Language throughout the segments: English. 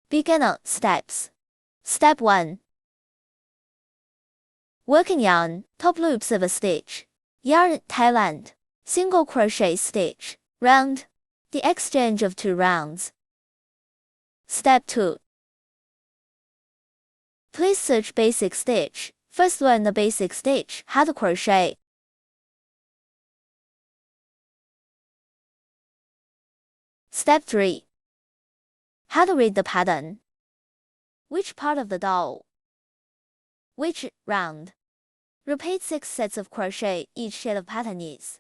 Beginner steps. Step 1. Working yarn, top loops of a stitch. Yarn, Thailand. Single crochet stitch. Round. The exchange of 2 rounds. Step 2. Please search basic stitch. First learn the basic stitch, how to crochet. Step 3. How to read the pattern. Which part of the doll? Which round? Repeat 6 sets of crochet, each set of pattern is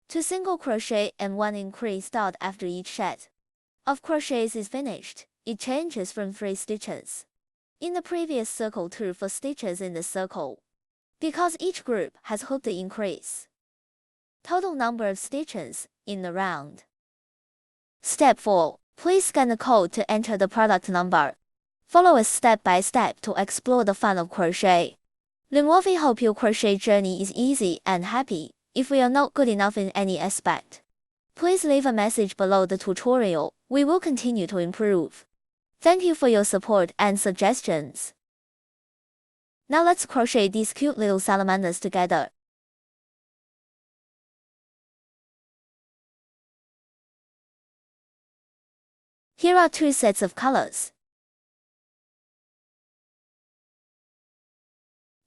2 single crochet and 1 increase dot after each set of crochets is finished. It changes from 3 stitches in the previous circle to 4 stitches in the circle, because each group has hooked the increase. Total number of stitches in the round. Step 4. Please scan the code to enter the product number. Follow us step by step to explore the fun of crochet. LuNuaFvy hope your crochet journey is easy and happy. If we are not good enough in any aspect, please leave a message below the tutorial. We will continue to improve. Thank you for your support and suggestions. Now let's crochet these cute little salamanders together. Here are 2 sets of colors.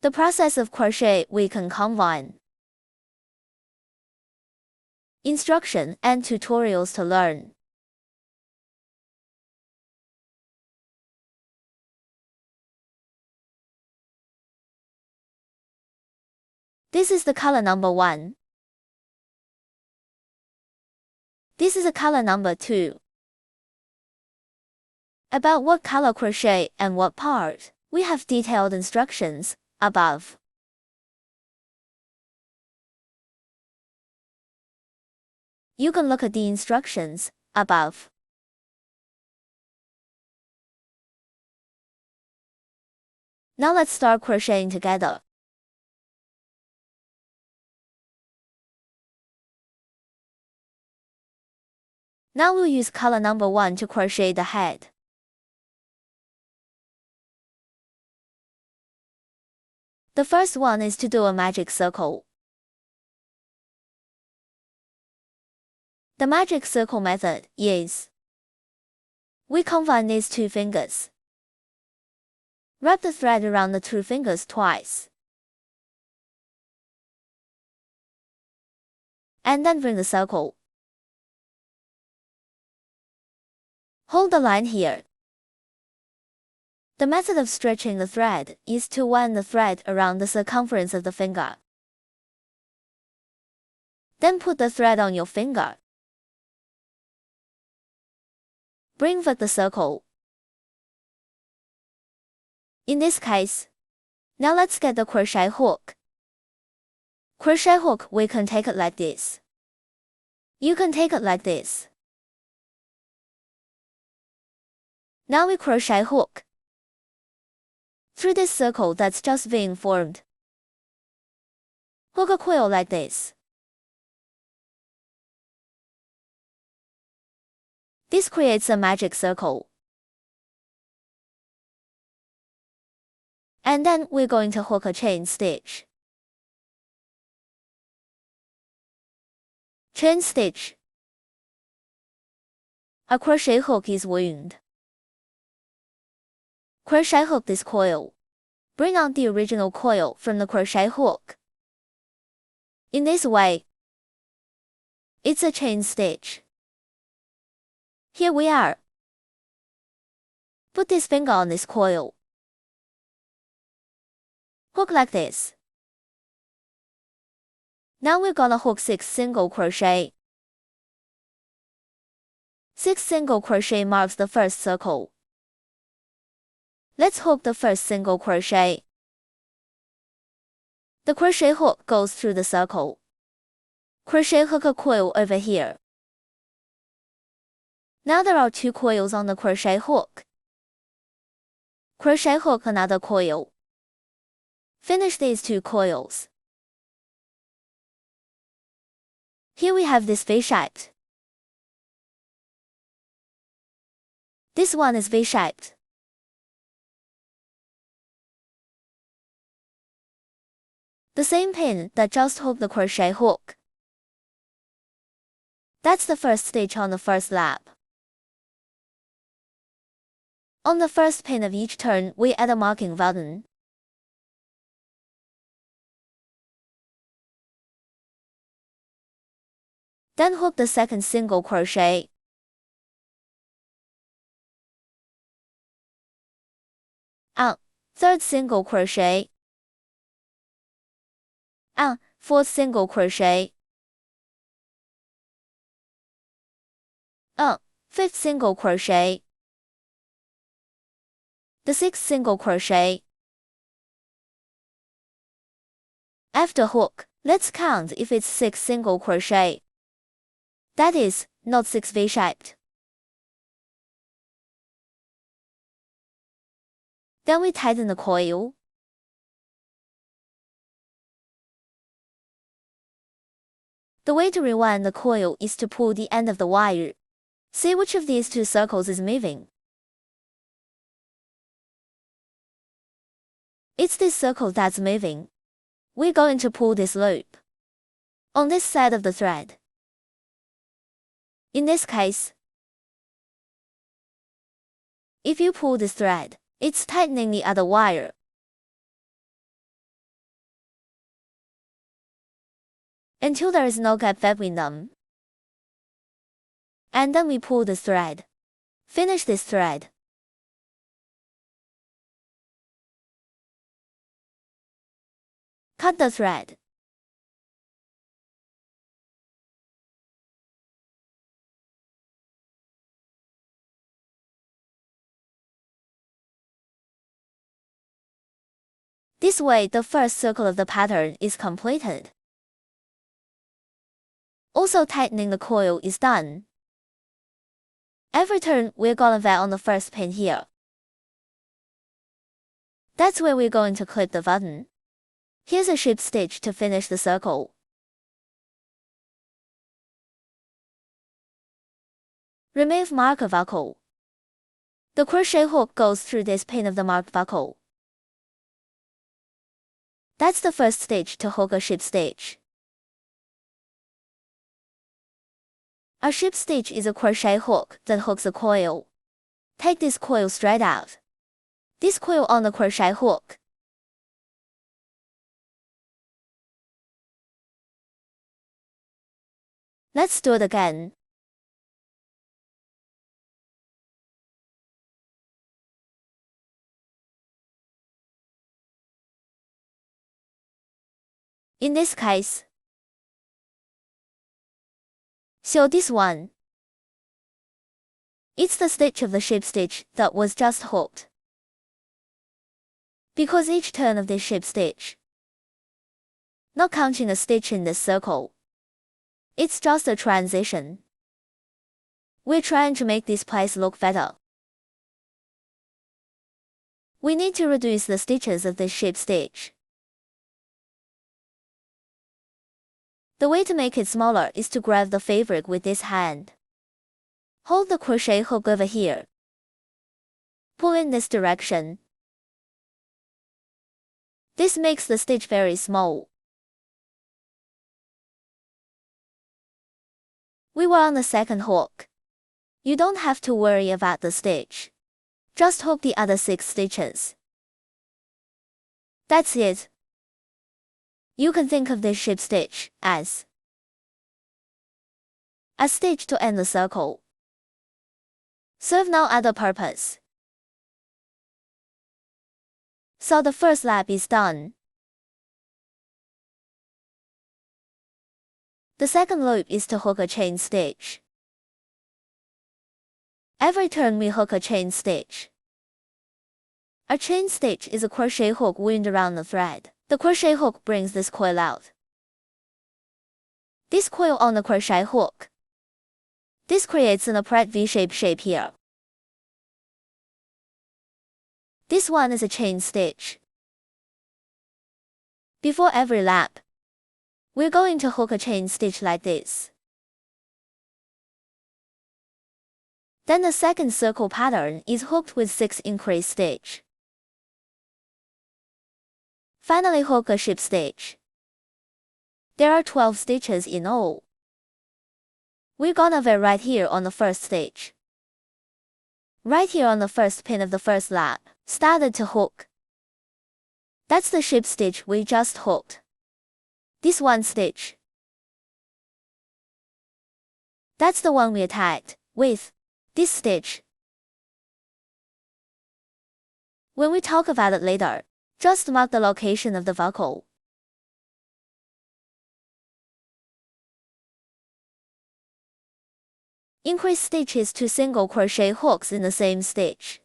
The process of crochet we can combine. Instruction and tutorials to learn. This is the color number 1. This is a color number 2. About what color crochet and what part, we have detailed instructions above. You can look at the instructions above. Now let's start crocheting together. Now we'll use color number 1 to crochet the head. The first one is to do a magic circle. The magic circle method is, we combine these 2 fingers. Wrap the thread around the 2 fingers twice. And then bring the circle. Hold the line here. The method of stretching the thread is to wind the thread around the circumference of the finger. Then put the thread on your finger. Bring back the circle. In this case, now let's get the crochet hook. Crochet hook, we can take it like this. You can take it like this. Now we crochet hook through this circle that's just being formed. Hook a coil like this. This creates a magic circle. And then we're going to hook a chain stitch. Chain stitch. A crochet hook is wound. Crochet hook this coil. Bring out the original coil from the crochet hook. In this way, it's a chain stitch. Here we are. Put this finger on this coil. Hook like this. Now we're gonna hook 6 single crochet. 6 single crochet marks the first circle. Let's hook the first single crochet. The crochet hook goes through the circle. Crochet hook a coil over here. Now there are 2 coils on the crochet hook. Crochet hook another coil. Finish these 2 coils. Here we have this V-shaped. This one is V-shaped. the same pin that just hooked the crochet hook. That's the first stitch on the first lap. On the first pin of each turn, we add a marking button. Then hook the second single crochet. On third single crochet. On fourth single crochet. On fifth single crochet. The sixth single crochet. After hook, let's count if it's 6 single crochet. That is, not 6 V-shaped. Then we tighten the coil. The way to rewind the coil is to pull the end of the wire. See which of these two circles is moving. It's this circle that's moving. We're going to pull this loop on this side of the thread. In this case, if you pull this thread, it's tightening the other wire. Until there is no gap between them. And then we pull this thread. Finish this thread. Cut the thread. This way, the first circle of the pattern is completed. Also, tightening the coil is done. Every turn, we're gonna V on the first pin here. That's where we're going to clip the button. Here's a ship stitch to finish the circle. Remove marker buckle. The crochet hook goes through this pin of the marked buckle. That's the first stitch to hook a ship stitch. A ship stitch is a crochet hook that hooks a coil. Take this coil straight out. This coil on the crochet hook. Let's do it again. In this case, show this one. It's the stitch of the ship stitch that was just hooked. Because each turn of this ship stitch, not counting a stitch in this circle, it's just a transition. We're trying to make this place look better. We need to reduce the stitches of this ship stitch. The way to make it smaller is to grab the fabric with this hand. Hold the crochet hook over here. Pull in this direction. This makes the stitch very small. We were on the second hook. You don't have to worry about the stitch. Just hook the other 6 stitches. That's it. You can think of this ship stitch as a stitch to end the circle. Serve no other purpose. So the first lap is done. The second loop is to hook a chain stitch. Every turn we hook a chain stitch. A chain stitch is a crochet hook wound around the thread. The crochet hook brings this coil out. This coil on the crochet hook. This creates an upright V-shaped shape here. This one is a chain stitch. Before every lap, we're going to hook a chain stitch like this. Then the second circle pattern is hooked with 6 increase stitch. Finally hook a ship stitch. There are 12 stitches in all. We're gonna wear right here on the first stitch. Right here on the first pin of the first lap, started to hook. That's the ship stitch we just hooked. This one stitch. That's the one we attached with this stitch. When we talk about it later, just mark the location of the buckle. Increase stitches to single crochet hooks in the same stitch.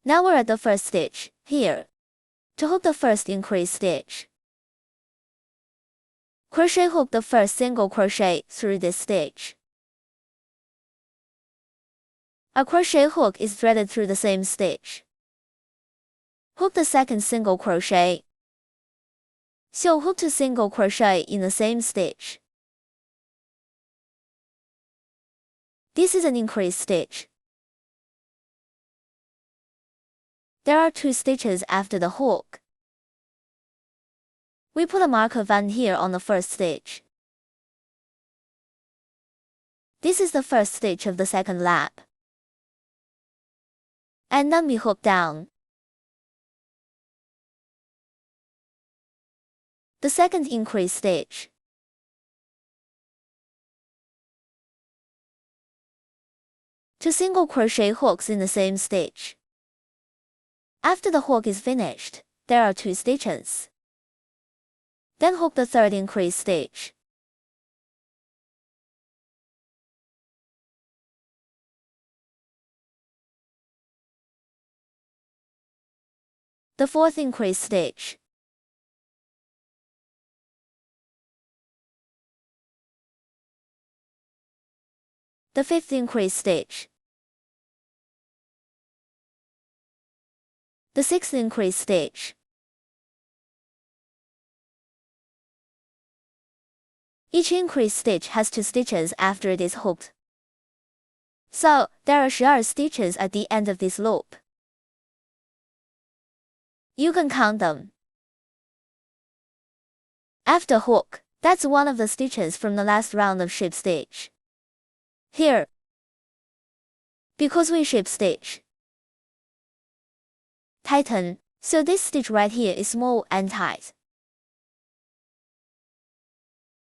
Now we're at the first stitch, here. To hook the first increase stitch, crochet hook the first single crochet through this stitch. A crochet hook is threaded through the same stitch. Hook the second single crochet. So hook 2 single crochet in the same stitch. This is an increase stitch. There are 2 stitches after the hook. We put a mark of 1 here on the first stitch. This is the first stitch of the second lap. And then we hook down. The second increase stitch. Two single crochet hooks in the same stitch. After the hook is finished, there are 2 stitches. Then hook the third increase stitch. The fourth increase stitch. The fifth increase stitch. The sixth increase stitch. Each increase stitch has 2 stitches after it is hooked. So, there are 12 stitches at the end of this loop. You can count them. After hook, that's one of the stitches from the last round of ship stitch. Here, because we ship stitch, tighten, so this stitch right here is small and tight.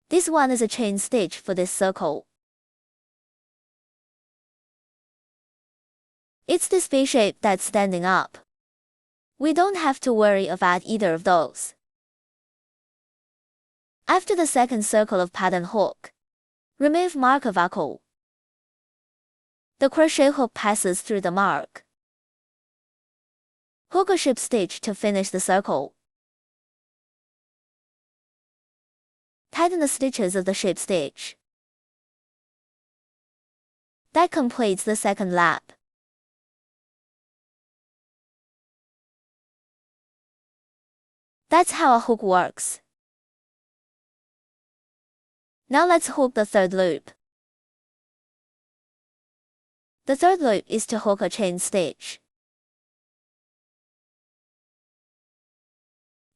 This one is a chain stitch for this circle. It's this V shape that's standing up. We don't have to worry about either of those. After the second circle of pattern hook, remove mark of buckle. The crochet hook passes through the mark. Hook a ship stitch to finish the circle. Tighten the stitches of the ship stitch. That completes the second lap. That's how a hook works. Now let's hook the third loop. The third loop is to hook a chain stitch.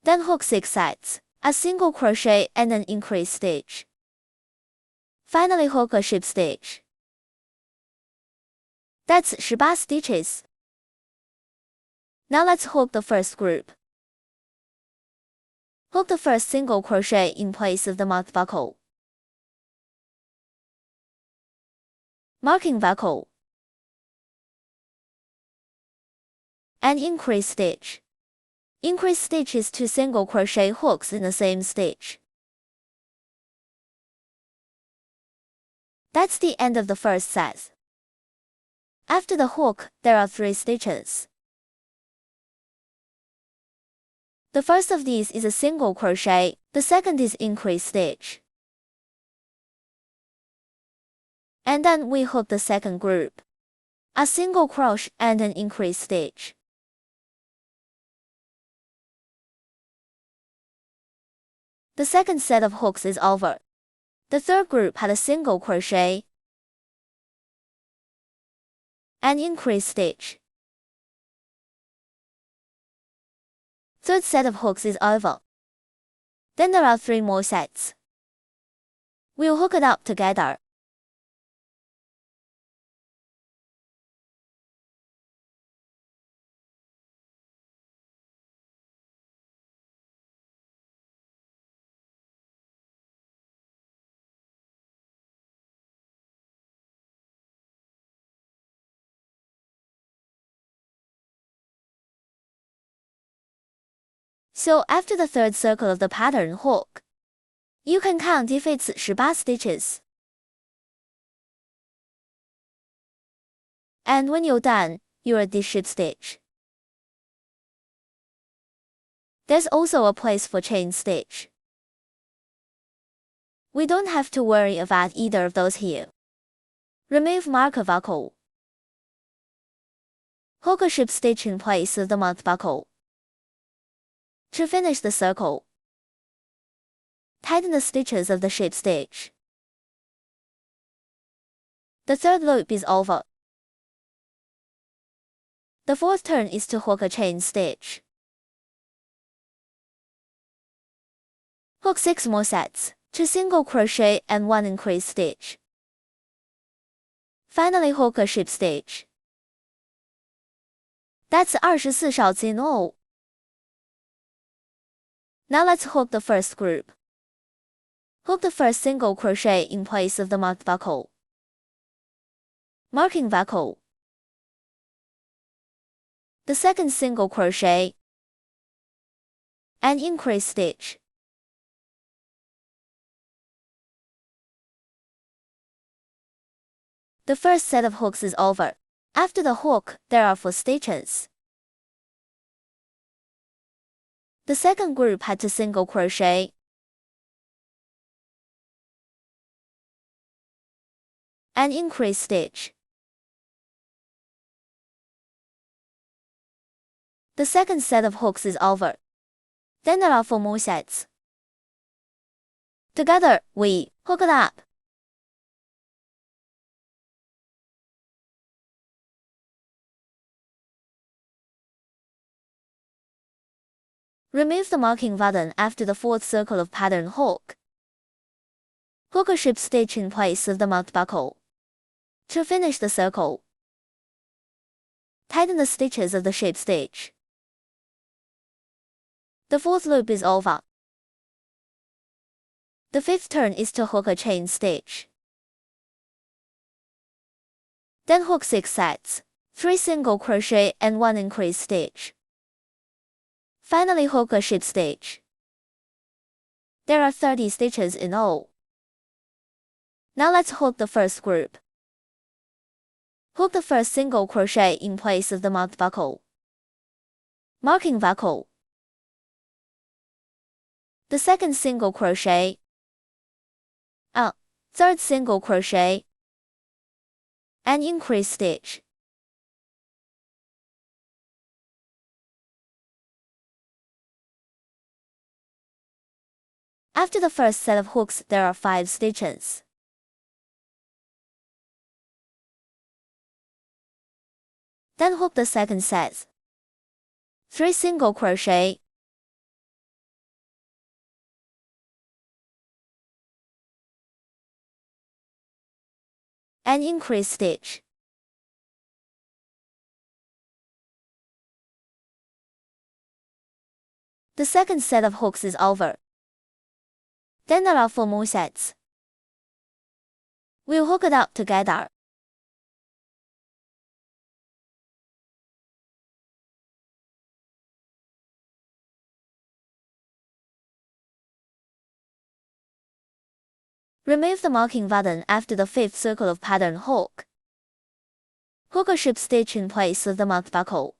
Then hook 6 sets, a single crochet and an increase stitch. Finally hook a ship stitch. That's 18 stitches. Now let's hook the first group. Hook the first single crochet in place of the marked buckle. Marking buckle. And increase stitch. Increase stitch is 2 single crochet hooks in the same stitch. That's the end of the first set. After the hook, there are 3 stitches. The first of these is a single crochet, the second is increase stitch. And then we hook the second group. A single crochet and an increase stitch. The second set of hooks is over. The third group had a single crochet, an increase stitch. Third set of hooks is over. Then there are 3 more sets. We'll hook it up together. So after the 3rd circle of the pattern hook, you can count if it's 18 stitches. And when you're done, you're at this ship stitch. There's also a place for chain stitch. We don't have to worry about either of those here. Remove marker buckle. Hook a ship stitch in place of the month buckle. To finish the circle, tighten the stitches of the ship stitch. The 3rd loop is over. The 4th turn is to hook a chain stitch. Hook 6 more sets, 2 single crochet and 1 increase stitch. Finally hook a ship stitch. That's 24 shots in all. Now let's hook the first group. Hook the first single crochet in place of the marked buckle. Marking buckle. The second single crochet and increase stitch. The first set of hooks is over. After the hook, there are 4 stitches. The second group had 2 single crochet and increase stitch. The second set of hooks is over. Then there are 4 more sets. Together, we hook it up. Remove the marking button after the 4th circle of pattern hook. Hook a ship stitch in place of the marked buckle. To finish the circle, tighten the stitches of the ship stitch. The 4th loop is over. The 5th turn is to hook a chain stitch. Then hook 6 sets, 3 single crochet and 1 increase stitch. Finally hook a ship stitch. There are 30 stitches in all. Now let's hook the first group. Hook the first single crochet in place of the marked buckle. Marking buckle. The second single crochet. Third single crochet and increase stitch. After the first set of hooks, there are 5 stitches. Then hook the second set. 3 single crochet and increase stitch. The second set of hooks is over. Then there are 4 more sets. We'll hook it up together. Remove the marking button after the 5th circle of pattern hook. Hook a ship stitch in place of the marked buckle.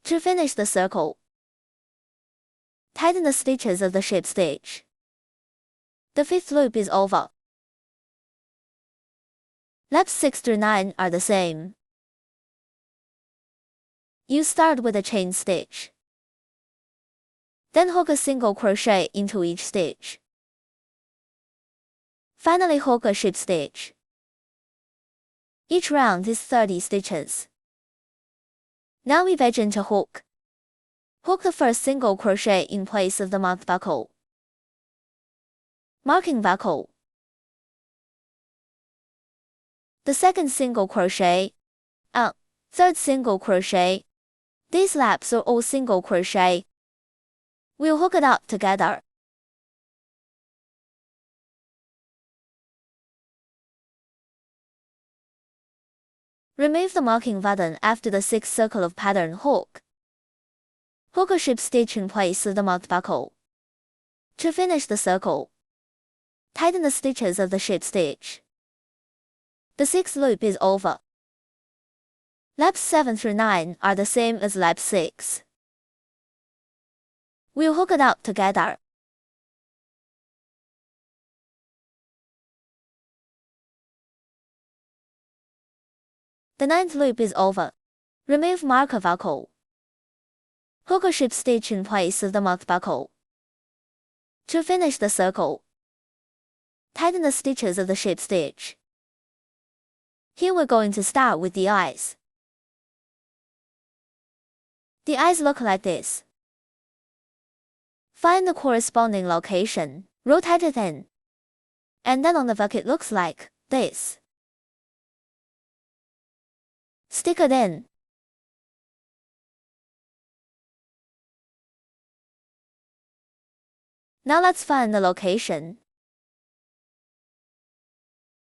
To finish the circle, tighten the stitches of the ship stitch. The 5th loop is over. Loops 6 through 9 are the same. You start with a chain stitch. Then hook a single crochet into each stitch. Finally hook a ship stitch. Each round is 30 stitches. Now we begin to hook. Hook the first single crochet in place of the marked buckle. Marking buckle. The second single crochet. Third single crochet. These laps are all single crochet. We'll hook it up together. Remove the marking button after the 6th circle of pattern hook. Hook a ship stitch in place of the marked buckle. To finish the circle, tighten the stitches of the ship stitch. The 6th loop is over. Laps 7 through 9 are the same as lap 6. We'll hook it up together. The 9th loop is over. Remove marker buckle. Hook a ship stitch in place of the marked buckle. To finish the circle, tighten the stitches of the ship stitch. Here we're going to start with the eyes. The eyes look like this. Find the corresponding location, rotate it in, and then on the back it looks like this. Stick it in. Now let's find the location.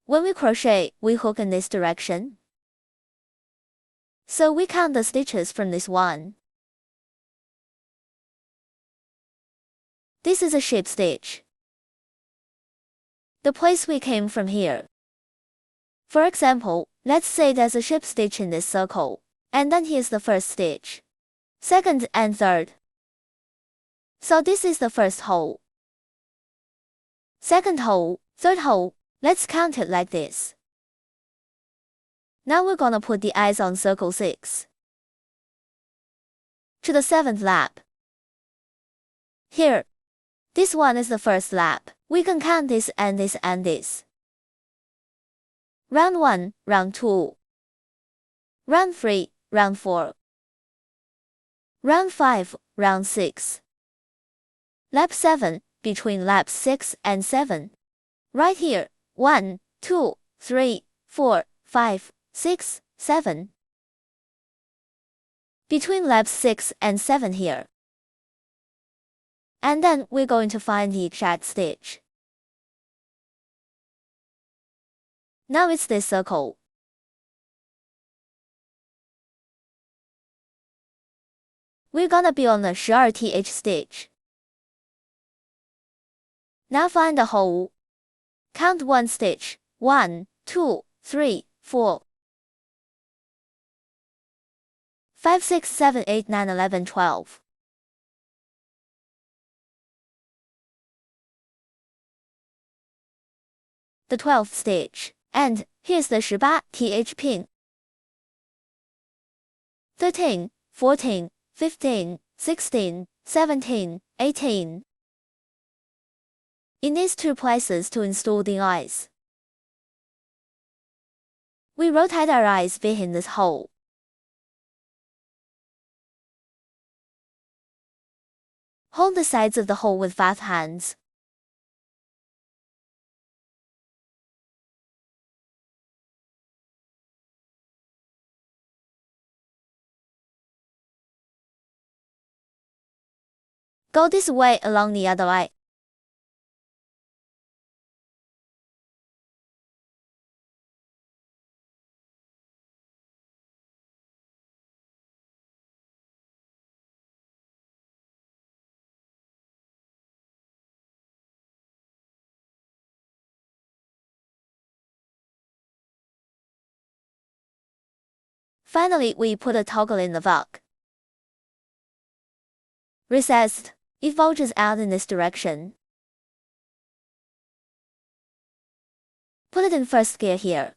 When we crochet, we hook in this direction. So we count the stitches from this one. This is a ship stitch. The place we came from here. For example, let's say there's a ship stitch in this circle, and then here's the first stitch, second and third. So this is the first hole, second hole, third hole. Let's count it like this. Now we're gonna put the eyes on circle 6. To the 7th lap. Here. This one is the first lap. We can count this and this and this. Round 1, round 2. Round 3, round 4. Round 5, round 6. Lap 7, between laps 6 and 7. Right here, 1, 2, 3, 4, 5, 6, 7. Between laps 6 and 7 here. And then we're going to find the exact stitch. Now it's this circle. We're gonna be on the 12th stitch. Now find the hole. Count 1 stitch. 1, 2, 3, 4. 5, 6, 7, 8, 9, 11, 12. The 12th stitch, and here's the 18th pin. 13, 14, 15, 16, 17, 18. In these two places to install the eyes. We rotate our eyes behind this hole. Hold the sides of the hole with both hands. Go this way along the other eye. Finally, we put a toggle in the back. Recessed. It bulges out in this direction. Put it in first gear here.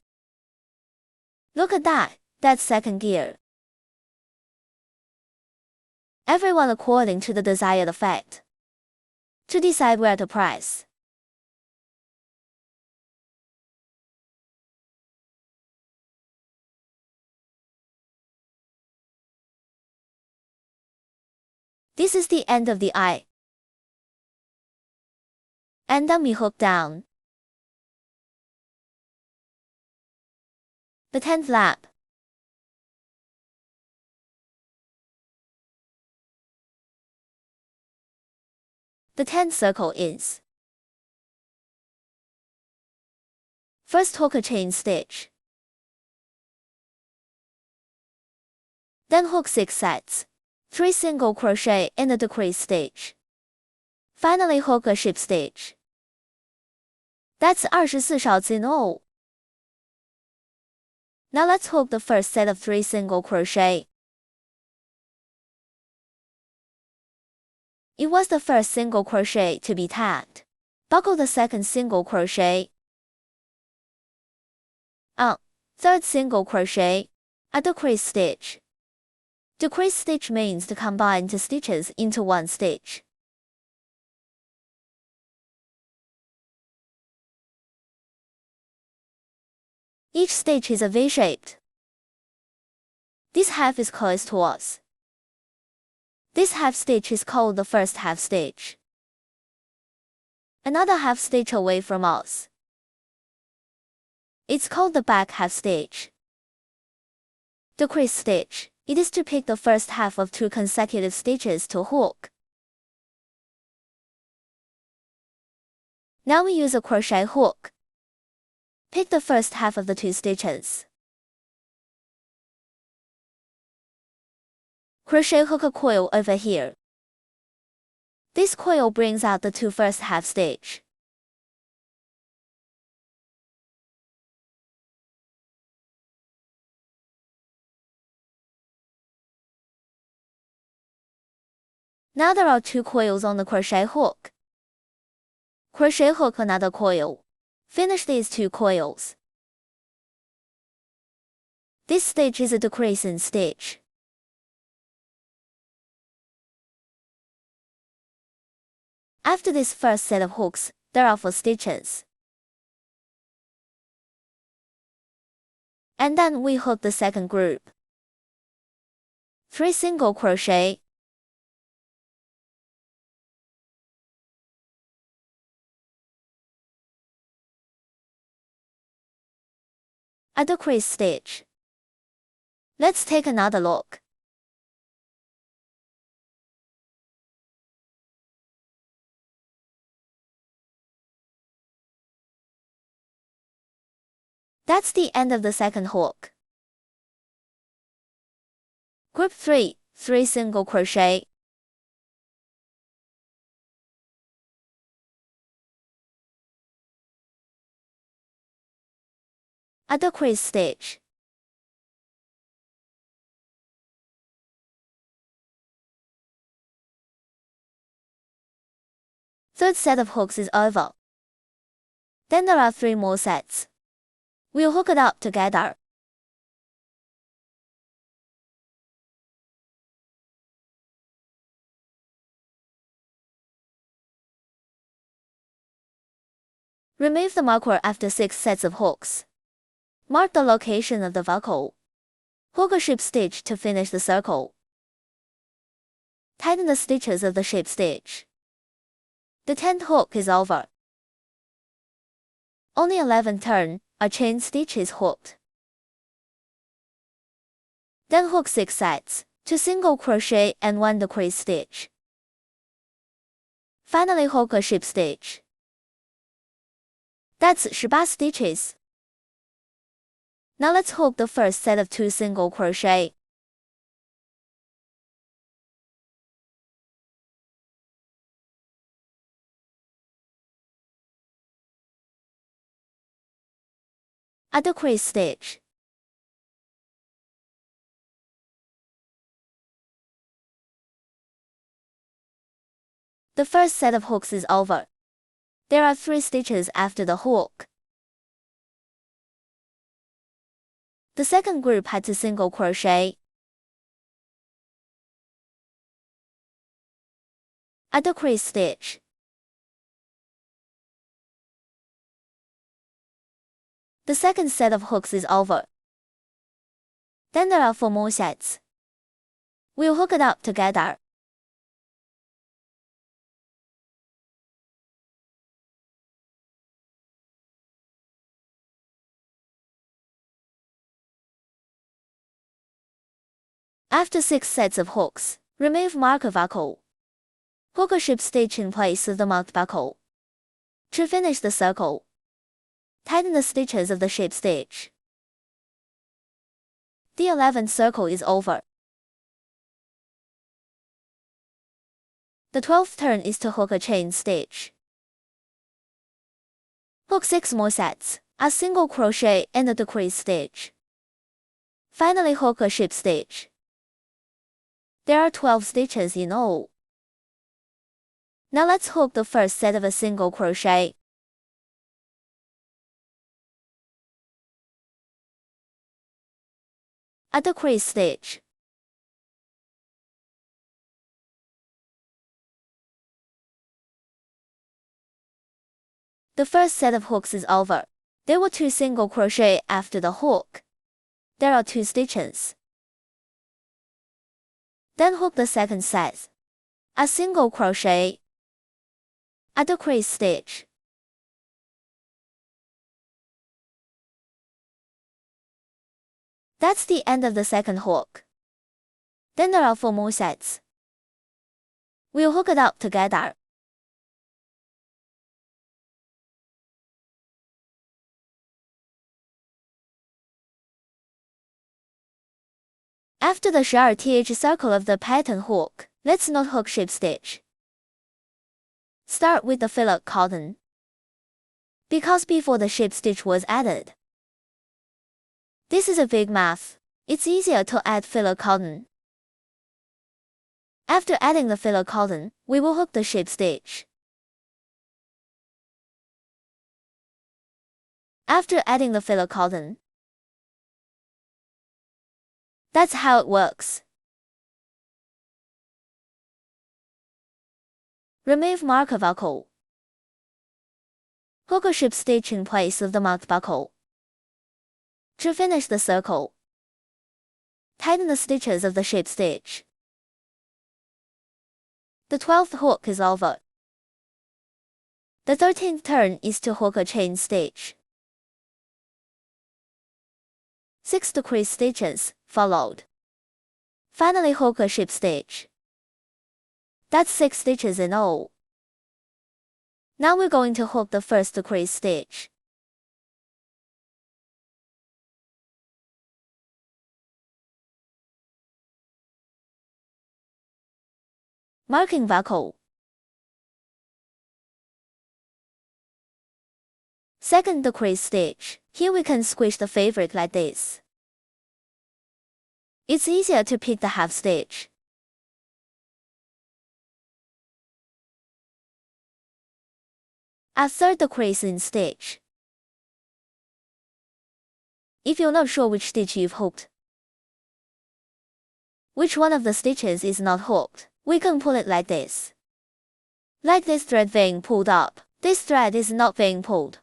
Look at that, that's second gear. Everyone according to the desired effect. To decide where to press. This is the end of the eye. and then we hook down. The 10th lap. The 10th circle is first hook a chain stitch, then hook 6 sets, 3 single crochet in the decrease stitch. Finally hook a ship stitch. That's 24 shots in all. Now let's hook the first set of 3 single crochet. It was the first single crochet to be tagged. Buckle the second single crochet. Third single crochet, a decrease stitch. Decrease stitch means to combine 2 stitches into 1 stitch. Each stitch is a V-shaped. This half is close to us. This half stitch is called the first half stitch. Another half stitch away from us. It's called the back half stitch. Decrease stitch. It is to pick the first half of 2 consecutive stitches to hook. Now we use a crochet hook. Pick the first half of the 2 stitches. Crochet hook a coil over here. This coil brings out the 2 first half stitch. Now there are 2 coils on the crochet hook. Crochet hook another coil. Finish these 2 coils. This stitch is a decreasing stitch. After this first set of hooks, there are 4 stitches. And then we hook the second group. 3 single crochet. A decrease stitch. Let's take another look. That's the end of the second hook. Group 3, 3 single crochet. A decrease stitch. Third set of hooks is over. Then there are 3 more sets. We'll hook it up together. Remove the marker after 6 sets of hooks. Mark the location of the buckle. Hook a ship stitch to finish the circle. Tighten the stitches of the ship stitch. The 10th hook is over. Only 11 turn, a chain stitch is hooked. Then hook 6 sets, 2 single crochet and 1 decrease stitch. Finally hook a ship stitch. That's 18 stitches. Now let's hook the first set of 2 single crochet. A decrease stitch. The first set of hooks is over. There are 3 stitches after the hook. The second group had 2 single crochet. A decrease stitch. The second set of hooks is over. Then there are 4 more sets. We'll hook it up together. After 6 sets of hooks, remove marker buckle. Hook a ship stitch in place of the marked buckle. To finish the circle, tighten the stitches of the ship stitch. The 11th circle is over. The 12th turn is to hook a chain stitch. Hook 6 more sets, a single crochet and a decrease stitch. Finally hook a ship stitch. There are 12 stitches in all. Now let's hook the first set of a single crochet. A decrease stitch. The first set of hooks is over. There were 2 single crochet after the hook. There are 2 stitches. Then hook the second set. A single crochet. A decrease stitch. That's the end of the second hook. Then there are 4 more sets. We'll hook it up together. After the 12th circle of the pattern hook, let's not hook ship stitch. Start with the filler cotton, because before the ship stitch was added. This is a big math. It's easier to add filler cotton. After adding the filler cotton, we will hook the ship stitch. After adding the filler cotton, that's how it works. Remove marker buckle. Hook a ship stitch in place of the marked buckle. To finish the circle, tighten the stitches of the ship stitch. The 12th hook is over. The 13th turn is to hook a chain stitch. 6 decrease stitches followed. Finally hook a ship stitch. That's 6 stitches in all. Now we're going to hook the first decrease stitch. Marking buckle. Second decrease stitch. Here we can squish the fabric like this. It's easier to pick the half stitch. A third decrease in stitch. If you're not sure which stitch you've hooked, which one of the stitches is not hooked, we can pull it like this. Like this thread being pulled up, this thread is not being pulled,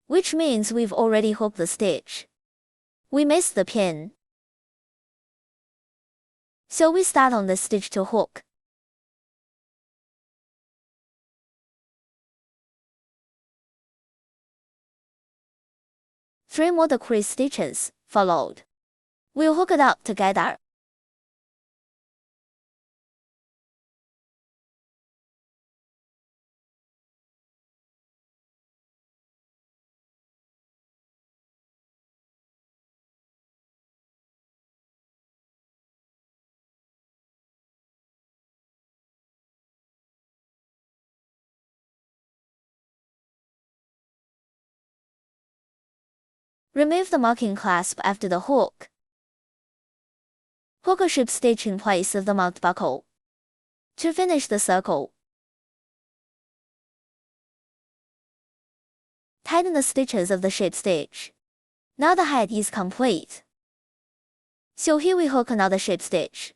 which means we've already hooked the stitch. We missed the pin. So we start on the stitch to hook. Three more decrease stitches followed. We'll hook it up together. Remove the marking clasp after the hook. Hook a ship stitch in place of the marked buckle. To finish the circle, tighten the stitches of the ship stitch. Now the head is complete. So here we hook another ship stitch.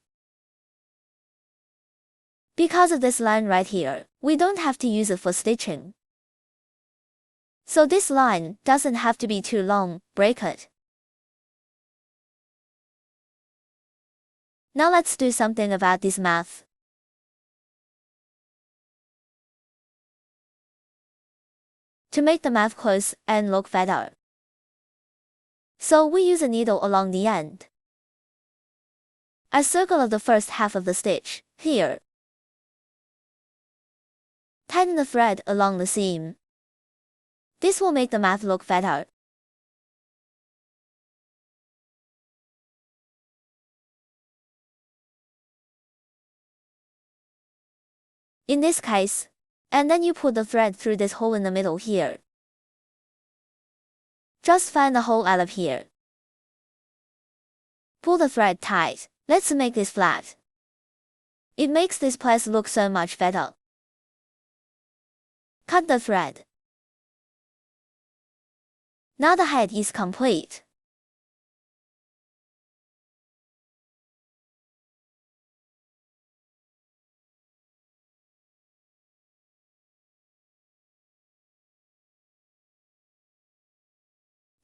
Because of this line right here, we don't have to use it for stitching. So this line doesn't have to be too long, break it. Now let's do something about this math. To make the math close and look better, so we use a needle along the end. I circle the first half of the stitch, here. Tighten the thread along the seam. This will make the mat look better. In this case, and then you put the thread through this hole in the middle here. Just find the hole out of here. Pull the thread tight. Let's make this flat. It makes this place look so much better. Cut the thread. Now the head is complete.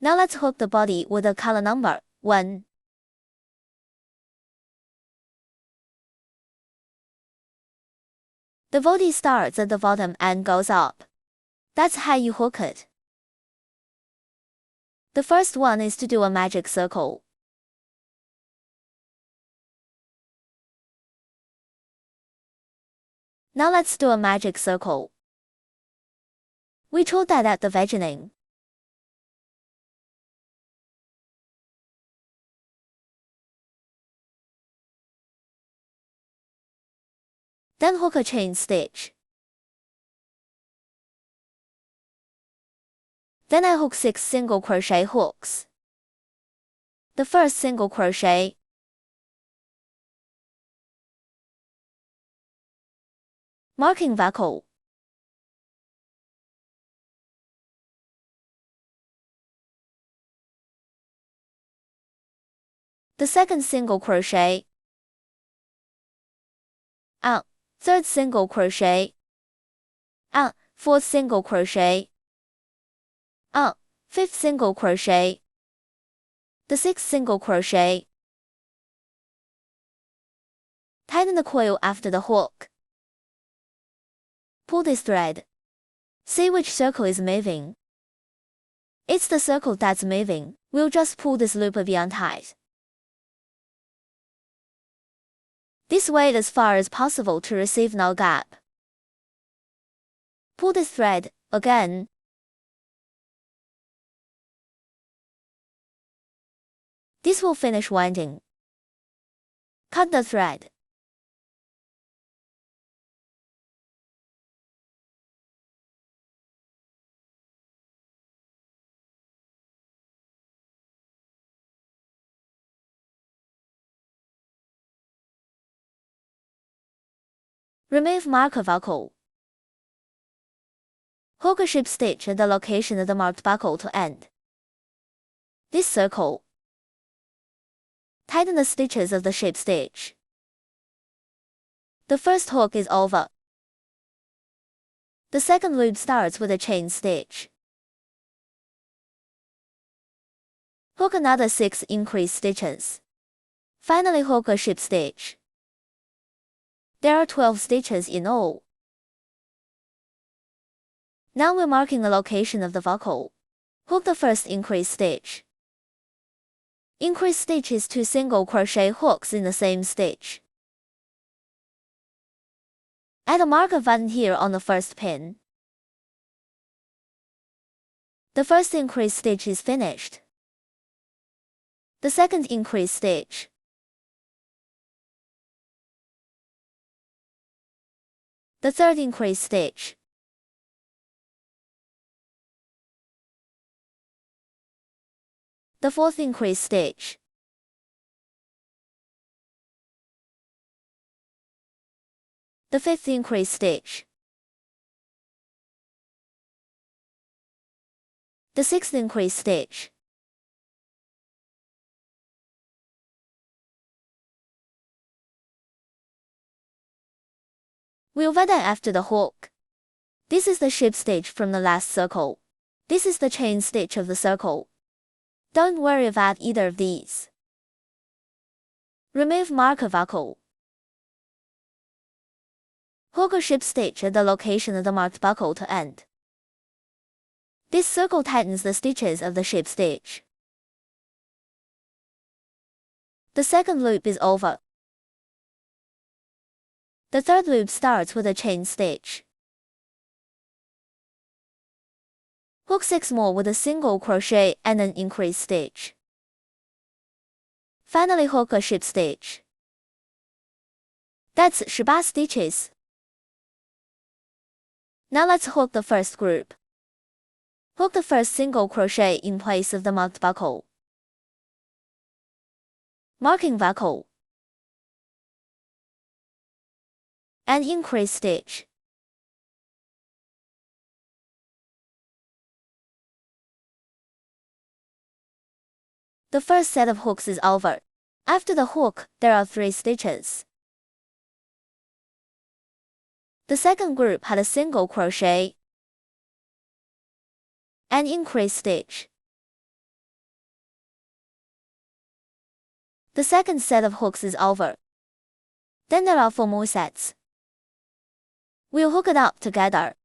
Now let's hook the body with the color number 1. The body starts at the bottom and goes up. That's how you hook it. The first one is to do a magic circle. Now let's do a magic circle. We told that at the beginning. Then hook a chain stitch. Then I hook 6 single crochet hooks. The first single crochet, marking buckle. The second single crochet, third single crochet, fourth single crochet, fifth single crochet, the sixth single crochet. Tighten the coil after the hook. Pull this thread. See which circle is moving. It's the circle that's moving. We'll just pull this loop beyond tight. This way as far as possible to receive no gap. Pull this thread, again. This will finish winding. Cut the thread. Remove marker buckle. Hook a ship stitch at the location of the marked buckle to end this circle. Tighten the stitches of the ship stitch. The first hook is over. The second loop starts with a chain stitch. Hook another 6 increase stitches. Finally hook a ship stitch. There are 12 stitches in all. Now we're marking the location of the buckle. Hook the first increase stitch. Increase stitch is 2 single crochet hooks in the same stitch. Add a marker button here on the first pin. The first increase stitch is finished. The second increase stitch. The third increase stitch. The fourth increase stitch. The fifth increase stitch. The sixth increase stitch. We'll widen after the hook. This is the ship stitch from the last circle. This is the chain stitch of the circle. Don't worry about either of these. Remove marker buckle. Hook a ship stitch at the location of the marked buckle to end. This circle tightens the stitches of the ship stitch. The second loop is over. The third loop starts with a chain stitch. Hook 6 more with a single crochet and an increase stitch. Finally hook a ship stitch. That's 18 stitches. Now let's hook the first group. Hook the first single crochet in place of the marked buckle. Marking buckle. And increase stitch. The first set of hooks is over. After the hook, there are 3 stitches. The second group had a single crochet and increase stitch. The second set of hooks is over. Then there are 4 more sets. We'll hook it up together.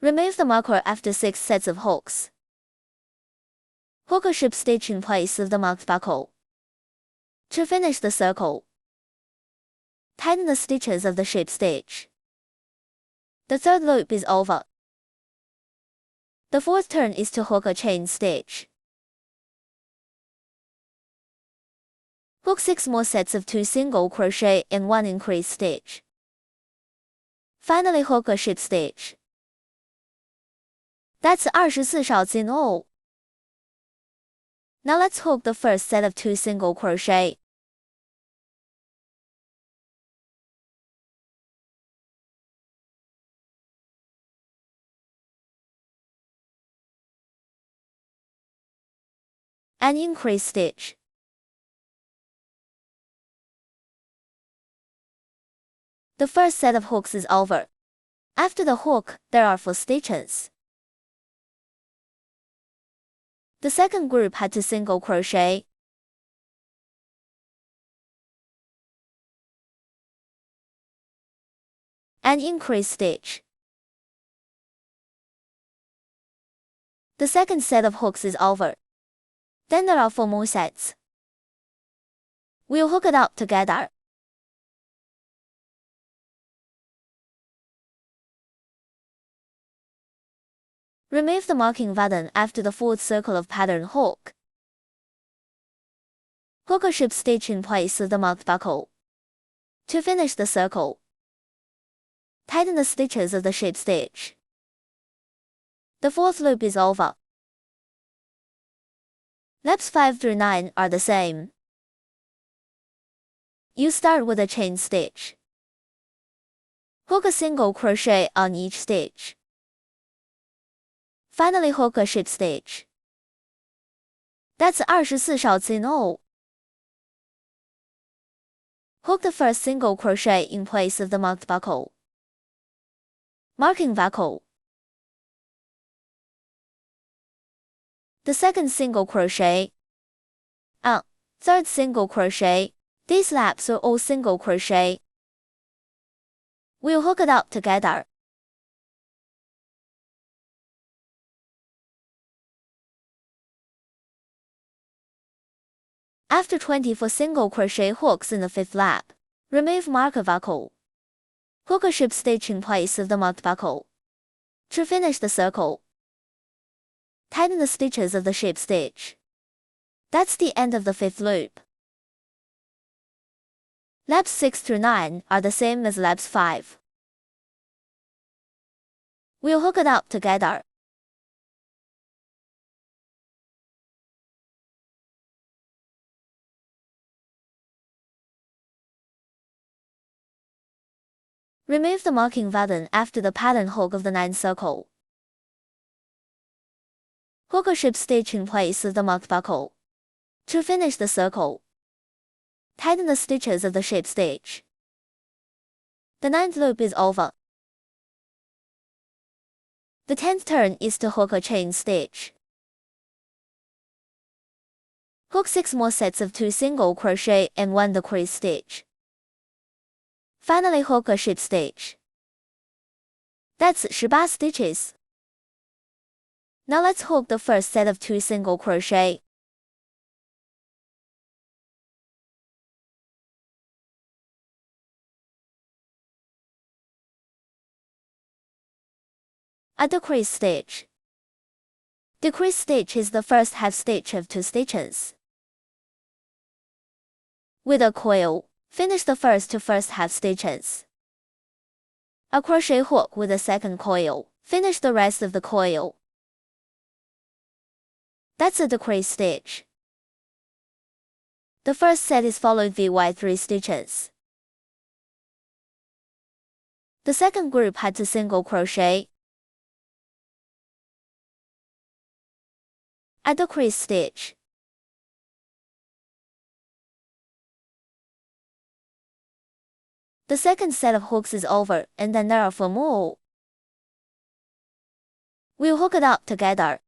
Remove the marker after 6 sets of hooks. Hook a ship stitch in place of the marked buckle. To finish the circle, tighten the stitches of the ship stitch. The third loop is over. The fourth turn is to hook a chain stitch. Hook 6 more sets of 2 single crochet and 1 increase stitch. Finally hook a ship stitch. That's 24 shots in all. Now let's hook the first set of 2 single crochet. And increase stitch. The first set of hooks is over. After the hook, there are 4 stitches. The second group had 2 single crochet and increase stitch. The second set of hooks is over. Then there are 4 more sets. We'll hook it up together. Remove the marking button after the 4th circle of pattern hook. Hook a ship stitch in place of the marked buckle. To finish the circle, tighten the stitches of the ship stitch. The 4th loop is over. Loops 5 through 9 are the same. You start with a chain stitch. Hook a single crochet on each stitch. Finally hook a ship stitch. That's 24 shots in all. Hook the first single crochet in place of the marked buckle. Marking buckle. The second single crochet. Third single crochet. These laps are all single crochet. We'll hook it up together. After 24 single crochet hooks in the 5th lap, remove marker buckle. Hook a ship stitch in place of the marked buckle. To finish the circle, tighten the stitches of the ship stitch. That's the end of the 5th loop. Laps 6 through 9 are the same as laps 5. We'll hook it up together. Remove the marking button after the pattern hook of the 9th circle. Hook a ship stitch in place of the marked buckle. To finish the circle, tighten the stitches of the ship stitch. The 9th loop is over. The 10th turn is to hook a chain stitch. Hook 6 more sets of 2 single crochet and 1 decrease stitch. Finally hook a ship stitch. That's 18 stitches. Now let's hook the first set of 2 single crochet. A decrease stitch. Decrease stitch is the first half stitch of 2 stitches. With a coil, finish the first 2 first half stitches. A crochet hook with a second coil, finish the rest of the coil. That's a decrease stitch. The first set is followed by 3 stitches. The second group had 2 single crochet. A decrease stitch. The second set of hooks is over, and then there are 4 more. We'll hook it up together.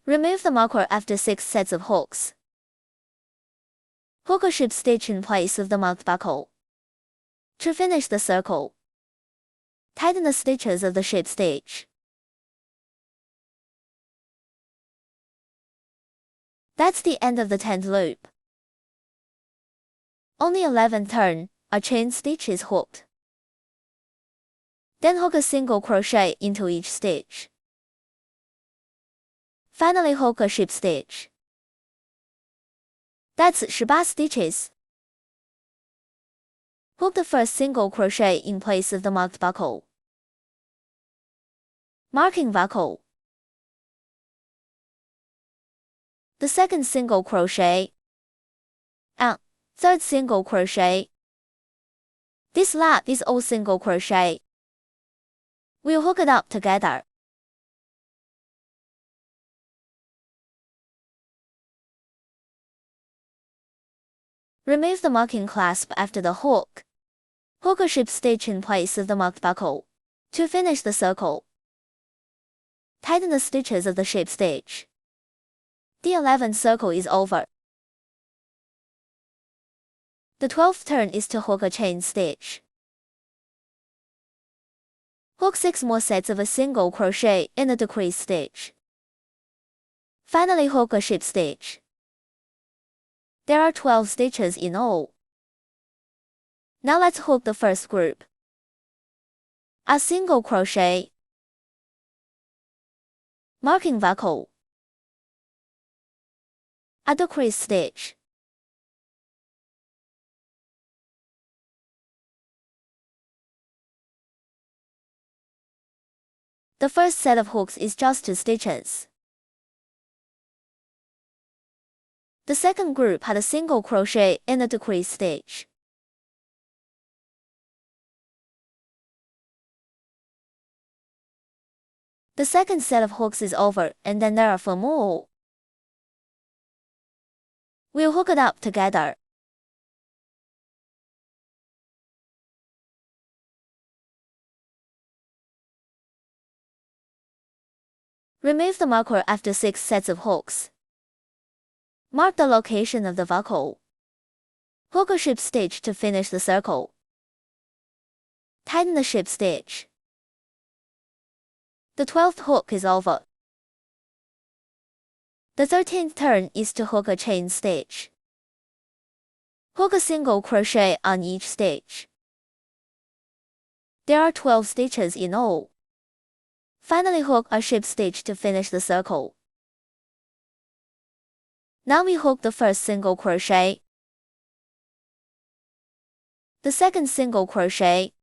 Remove the marker after 6 sets of hooks. Hook a ship stitch in place of the marked buckle. To finish the circle, tighten the stitches of the ship stitch. That's the end of the 10th loop. On the 11th turn, a chain stitch is hooked. Then hook a single crochet into each stitch. Finally hook a ship stitch. That's 18 stitches. Hook the first single crochet in place of the marked buckle. Marking buckle. The second single crochet. And third single crochet. This lap is all single crochet. We'll hook it up together. Remove the marking clasp after the hook. Hook a ship stitch in place of the marked buckle. To finish the circle, tighten the stitches of the ship stitch. The 11th circle is over. The 12th turn is to hook a chain stitch. Hook 6 more sets of a single crochet in a decrease stitch. Finally hook a ship stitch. There are 12 stitches in all. Now let's hook the first group. A single crochet. Marking buckle. A decrease stitch. The first set of hooks is just 2 stitches. The second group had a single crochet and a decrease stitch. The second set of hooks is over, and then there are 4 more. We'll hook it up together. Remove the marker after 6 sets of hooks. Mark the location of the buckle. Hook a ship stitch to finish the circle. Tighten the ship stitch. The 12th hook is over. The 13th turn is to hook a chain stitch. Hook a single crochet on each stitch. There are 12 stitches in all. Finally hook a ship stitch to finish the circle. Now we hook the first single crochet, the second single crochet,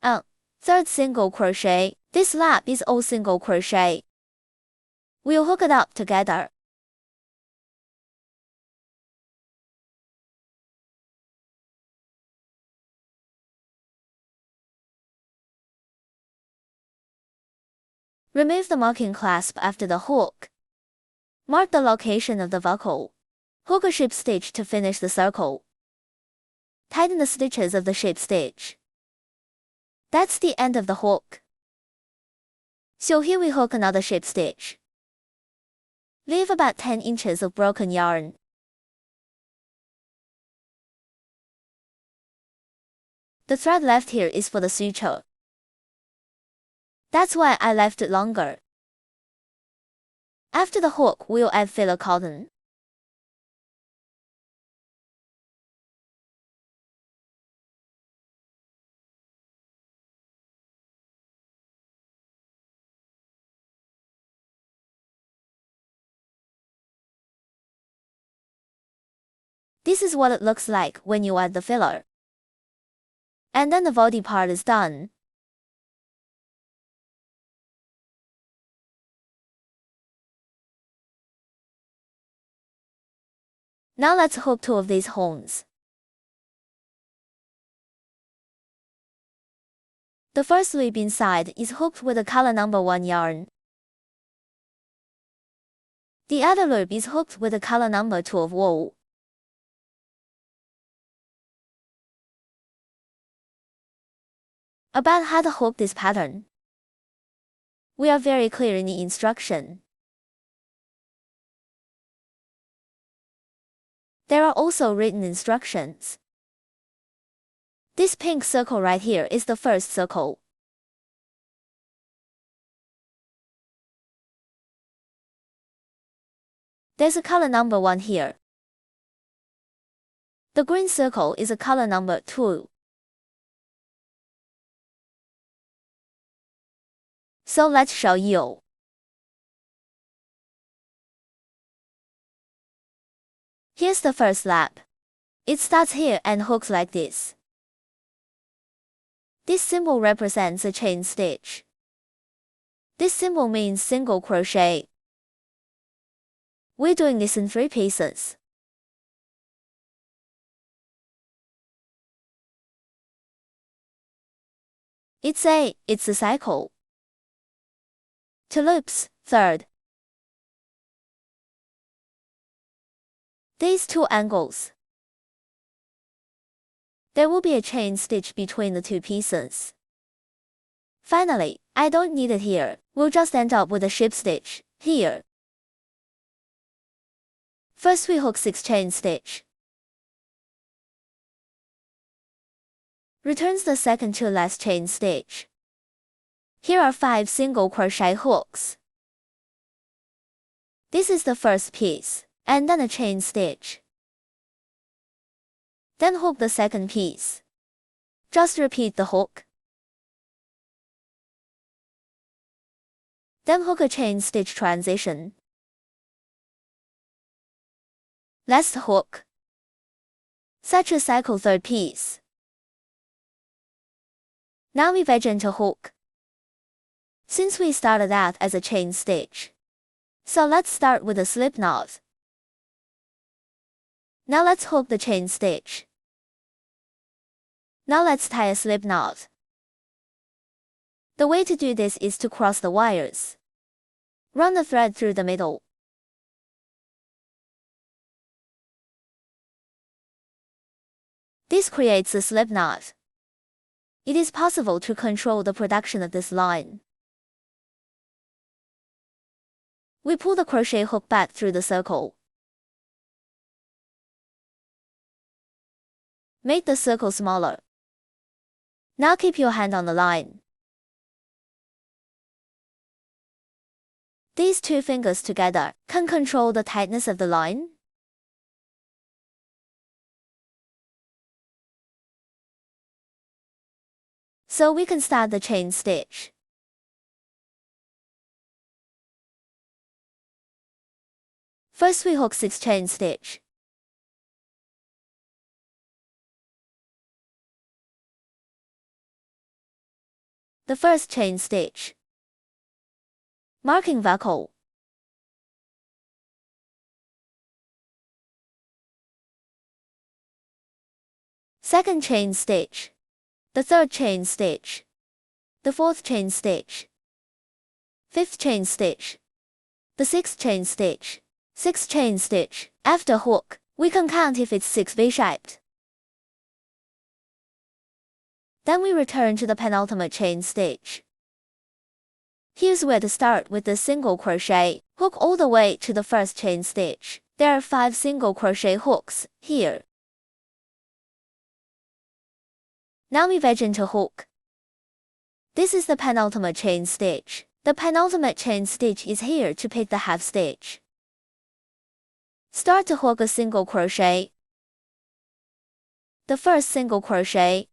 and third single crochet. This lap is all single crochet. We'll hook it up together. Remove the marking clasp after the hook. Mark the location of the buckle. Hook a ship stitch to finish the circle. Tighten the stitches of the ship stitch. That's the end of the hook. So here we hook another ship stitch. Leave about 10 inches of broken yarn. The thread left here is for the suture. That's why I left it longer. After the hook, we'll add filler cotton. This is what it looks like when you add the filler. And then the body part is done. Now let's hook 2 of these horns. The first loop inside is hooked with a color number 1 yarn. The other loop is hooked with a color number 2 of wool. About how to hook this pattern, we are very clear in the instruction. There are also written instructions. This pink circle right here is the first circle. There's a color number 1 here. The green circle is a color number 2. So let's show you. Here's the first lap. It starts here and hooks like this. This symbol represents a chain stitch. This symbol means single crochet. We're doing this in 3 pieces. It's a cycle. 2 loops, third. These 2 angles. There will be a chain stitch between the 2 pieces. Finally, I don't need it here. We'll just end up with a ship stitch here. First we hook 6 chain stitch. Returns the second to last chain stitch. Here are 5 single crochet hooks. This is the first piece, and then a chain stitch. Then hook the second piece. Just repeat the hook. Then hook a chain stitch transition. Last hook. Such a cycle third piece. Now we veg into hook. Since we started out as a chain stitch, so let's start with a slip knot. Now let's hook the chain stitch. Now let's tie a slip knot. The way to do this is to cross the wires. Run the thread through the middle. This creates a slip knot. It is possible to control the production of this line. We pull the crochet hook back through the circle. Make the circle smaller. Now keep your hand on the line. These 2 fingers together can control the tightness of the line. So we can start the chain stitch. First we hook 6 chain stitch. The first chain stitch. Marking buckle. Second chain stitch. The third chain stitch. The fourth chain stitch. Fifth chain stitch. The sixth chain stitch. Sixth chain stitch. After hook, we can count if it's 6 V-shaped. Then we return to the penultimate chain stitch. Here's where to start with the single crochet. Hook all the way to the first chain stitch. There are 5 single crochet hooks here. Now we wedge into hook. This is the penultimate chain stitch. The penultimate chain stitch is here to pick the half stitch. Start to hook a single crochet. The first single crochet.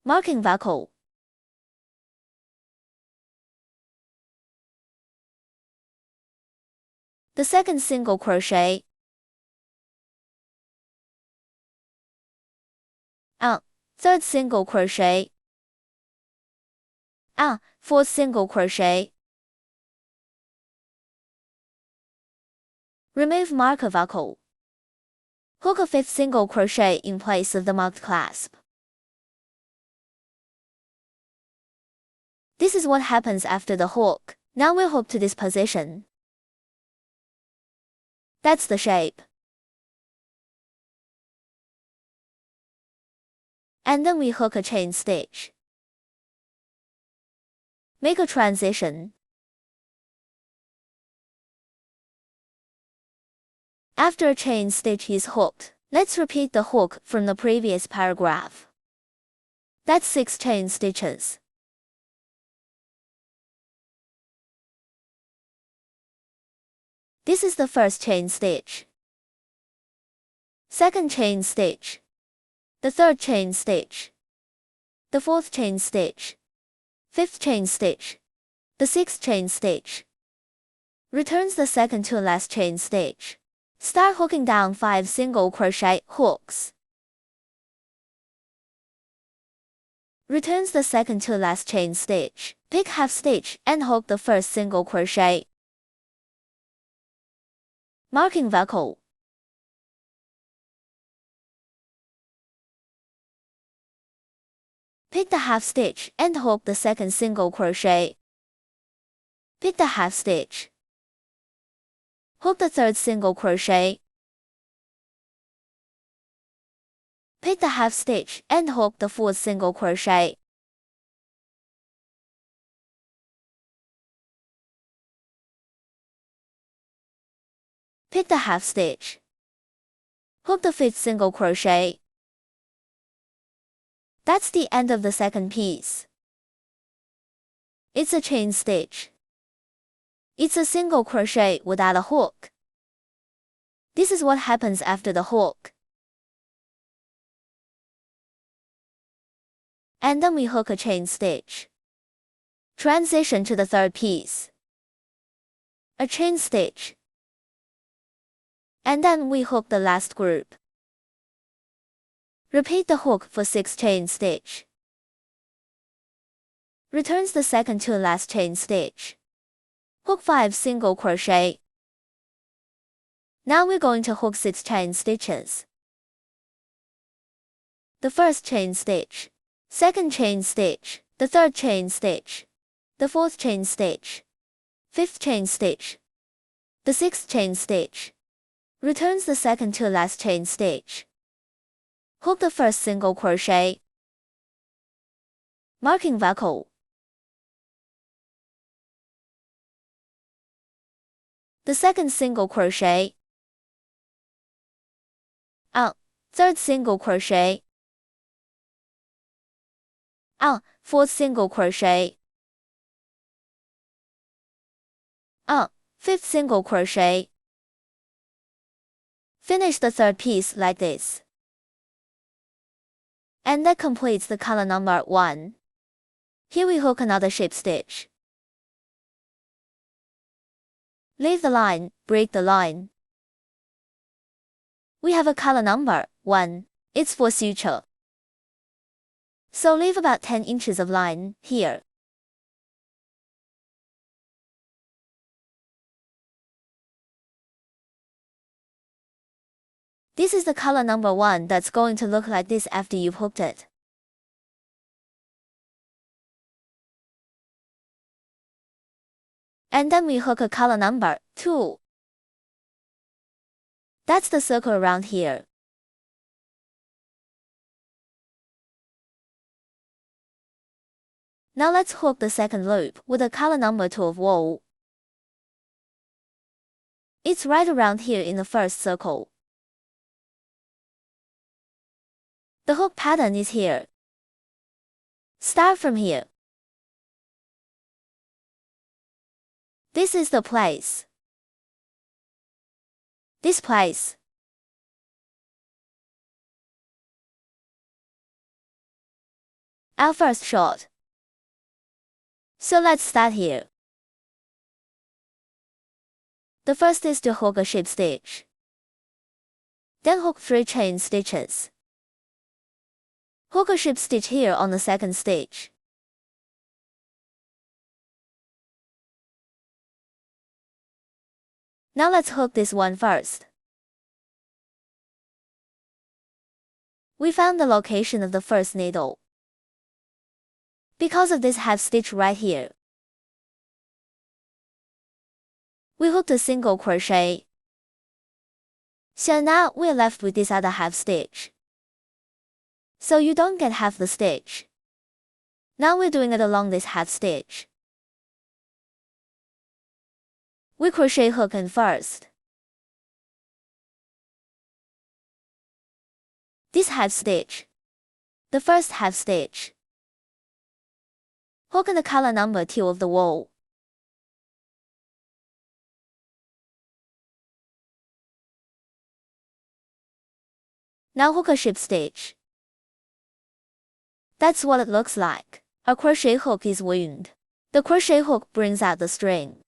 Marking buckle. The second single crochet. Third single crochet. Fourth single crochet. Remove marker buckle. Hook a fifth single crochet in place of the marked clasp. This is what happens after the hook. Now we'll hook to this position. That's the shape. And then we hook a chain stitch. Make a transition. After a chain stitch is hooked, let's repeat the hook from the previous paragraph. That's 6 chain stitches. This is the first chain stitch. Second chain stitch. The third chain stitch. The fourth chain stitch. Fifth chain stitch. The sixth chain stitch. Returns the second to last chain stitch. Start hooking down 5 single crochet hooks. Returns the second to last chain stitch. Pick half stitch and hook the first single crochet. Marking buckle. Pick the half stitch and hook the second single crochet. Pick the half stitch. Hook the third single crochet. Pick the half stitch and hook the fourth single crochet. Pick the half stitch. Hook the fifth single crochet. That's the end of the second piece. It's a chain stitch. It's a single crochet without a hook. This is what happens after the hook. And then we hook a chain stitch. Transition to the third piece. A chain stitch. And then we hook the last group. Repeat the hook for 6 chain stitch. Returns the second to last chain stitch. Hook 5 single crochet. Now we're going to hook 6 chain stitches. The first chain stitch, second chain stitch, the third chain stitch, the fourth chain stitch, fifth chain stitch, the sixth chain stitch. Returns the second to last chain stitch. Hook the first single crochet. Marking buckle. The second single crochet. Third single crochet. Fourth single crochet. Fifth single crochet. Finish the third piece like this. And that completes the color number 1. Here we hook another ship stitch. Leave the line, break the line. We have a color number 1. It's for suture. So leave about 10 inches of line here. This is the color number 1 that's going to look like this after you've hooked it. And then we hook a color number 2. That's the circle around here. Now let's hook the second loop with a color number 2 of wool. It's right around here in the first circle. The hook pattern is here. Start from here. This is the place. This place. Our first shot. So let's start here. The first is to hook a ship stitch. Then hook 3 chain stitches. Hook a ship stitch here on the second stitch. Now let's hook this one first. We found the location of the first needle. Because of this half stitch right here, we hooked a single crochet. So now we're left with this other half stitch. So you don't get half the stitch. Now we're doing it along this half stitch. We crochet hook in first. This half stitch. The first half stitch. Hook in the color number 2 of the wool. Now hook a ship stitch. That's what it looks like. A crochet hook is wound. The crochet hook brings out the string.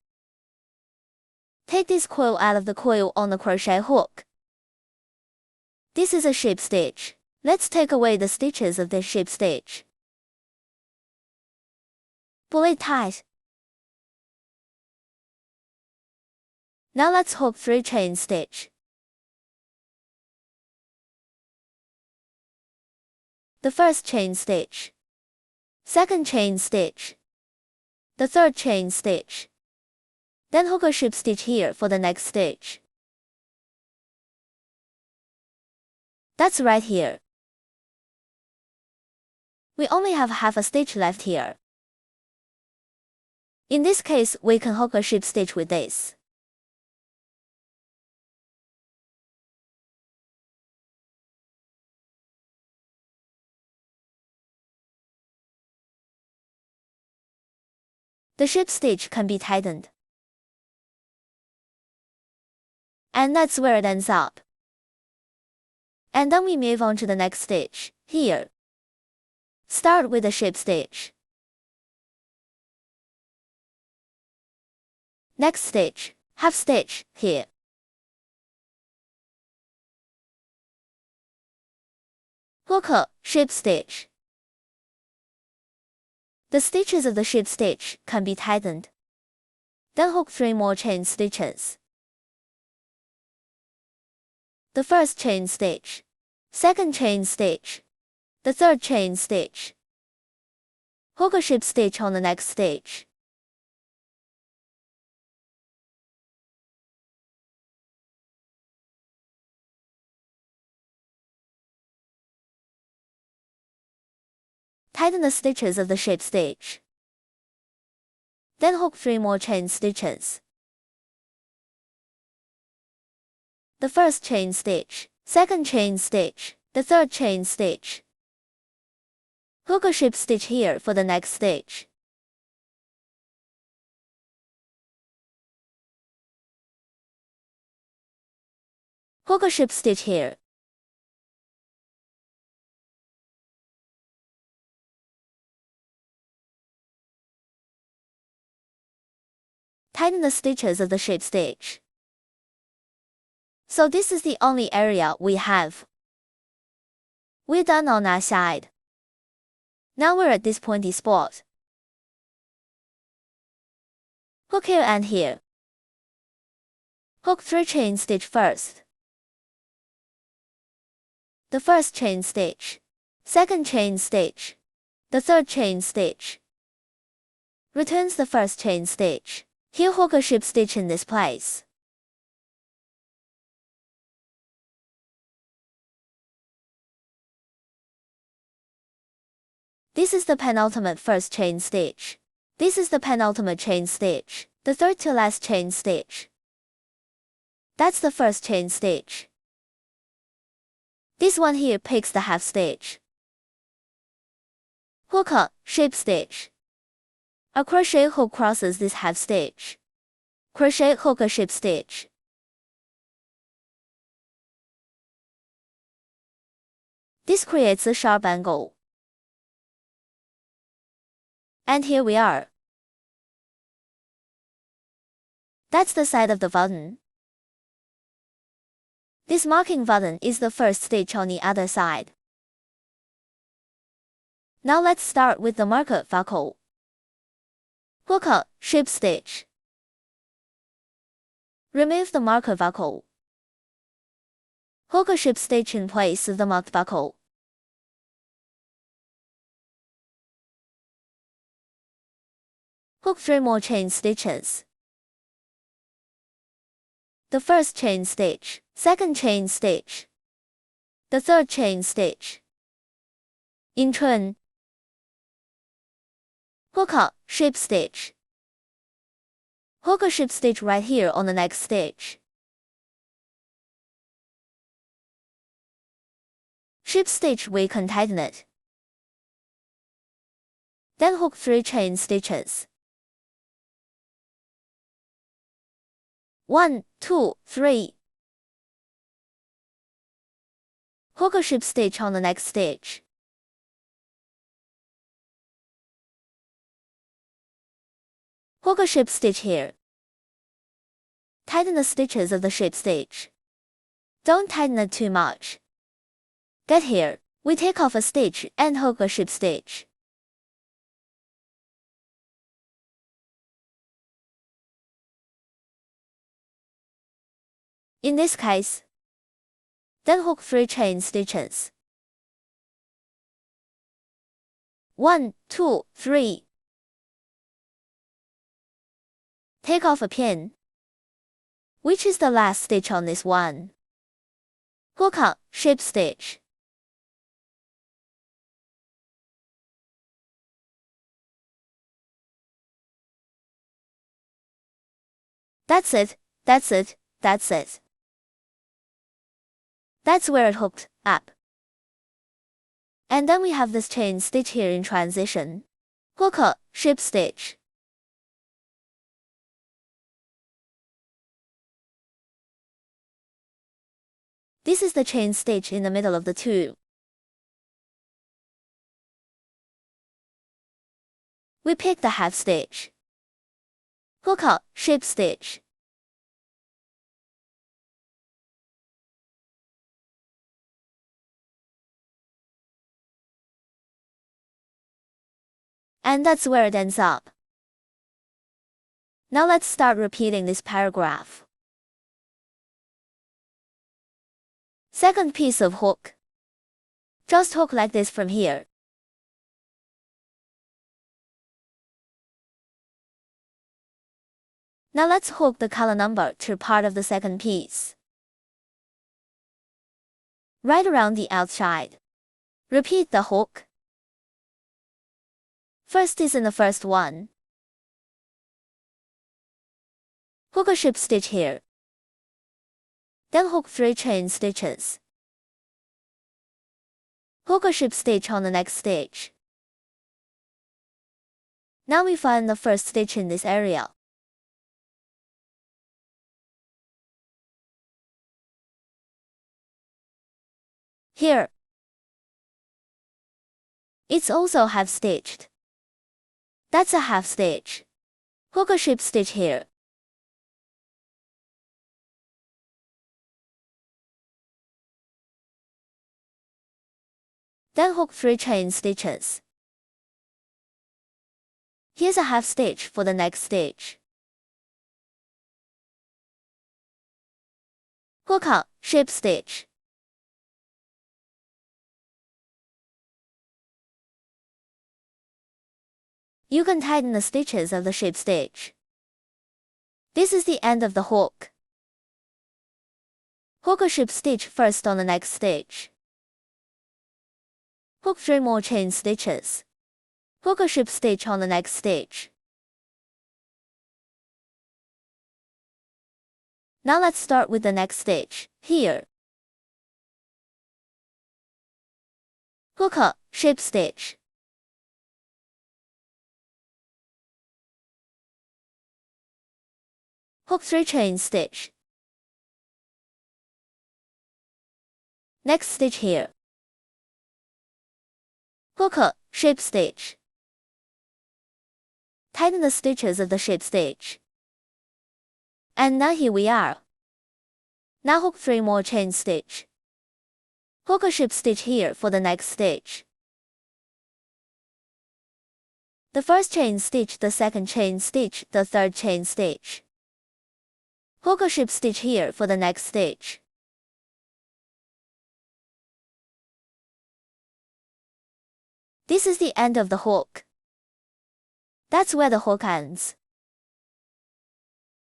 Take this coil out of the coil on the crochet hook. This is a ship stitch. Let's take away the stitches of this ship stitch. Pull it tight. Now let's hook 3 chain stitch. The first chain stitch. Second chain stitch. The third chain stitch. Then hook a ship stitch here for the next stitch. That's right here. We only have half a stitch left here. In this case, we can hook a ship stitch with this. The ship stitch can be tightened. And that's where it ends up. And then we move on to the next stitch, here. Start with a ship stitch. Next stitch, half stitch, here. Hook a ship stitch. The stitches of the ship stitch can be tightened. Then hook 3 more chain stitches. The first chain stitch, second chain stitch, the third chain stitch. Hook a ship stitch on the next stitch. Tighten the stitches of the ship stitch. Then hook 3 more chain stitches. The first chain stitch, second chain stitch, the third chain stitch. Hook a ship stitch here for the next stitch. Hook a ship stitch here. Tighten the stitches of the ship stitch. So this is the only area we have. We're done on our side. Now we're at this pointy spot. Hook here and here. Hook 3 chain stitch first. The first chain stitch, second chain stitch, the third chain stitch. Returns the first chain stitch. Here hook a ship stitch in this place. This is the penultimate first chain stitch. This is the penultimate chain stitch, the third to last chain stitch. That's the first chain stitch. This one here picks the half stitch. Hook a ship stitch. A crochet hook crosses this half stitch. Crochet hook a ship stitch. This creates a sharp angle. And here we are. That's the side of the button. This marking button is the first stitch on the other side. Now let's start with the marker buckle. Hook a ship stitch. Remove the marker buckle. Hook a ship stitch in place of the marked buckle. Hook 3 more chain stitches. The first chain stitch, second chain stitch, the third chain stitch. In turn, hook a ship stitch. Hook a ship stitch right here on the next stitch. Ship stitch, we can tighten it. Then hook 3 chain stitches. 1, 2, 3. Hook a ship stitch on the next stitch. Hook a ship stitch here. Tighten the stitches of the ship stitch. Don't tighten it too much. Get here, we take off a stitch and hook a ship stitch. In this case, then hook 3 chain stitches. 1, 2, 3. Take off a pin, which is the last stitch on this one. Hook a ship stitch. That's it, that's it, that's it. That's where it hooked up. And then we have this chain stitch here in transition. Hook a ship stitch. This is the chain stitch in the middle of the two. We pick the half stitch. Hook a ship stitch. And that's where it ends up. Now let's start repeating this paragraph. Second piece of hook. Just hook like this from here. Now let's hook the color number to part of the second piece. Right around the outside. Repeat the hook. First is in the first one. Hook a ship stitch here. Then hook 3 chain stitches. Hook a ship stitch on the next stitch. Now we find the first stitch in this area. Here. It's also half stitched. That's a half stitch. Hook a ship stitch here. Then hook 3 chain stitches. Here's a half stitch for the next stitch. Hook a ship stitch. You can tighten the stitches of the ship stitch. This is the end of the hook. Hook a ship stitch first on the next stitch. Hook 3 more chain stitches. Hook a ship stitch on the next stitch. Now let's start with the next stitch, here. Hook a ship stitch. Hook 3 chain stitch. Next stitch here. Hook a ship stitch. Tighten the stitches of the ship stitch. And now here we are. Now hook 3 more chain stitch. Hook a ship stitch here for the next stitch. The first chain stitch, the second chain stitch, the third chain stitch. Hook a ship stitch here for the next stitch. This is the end of the hook. That's where the hook ends.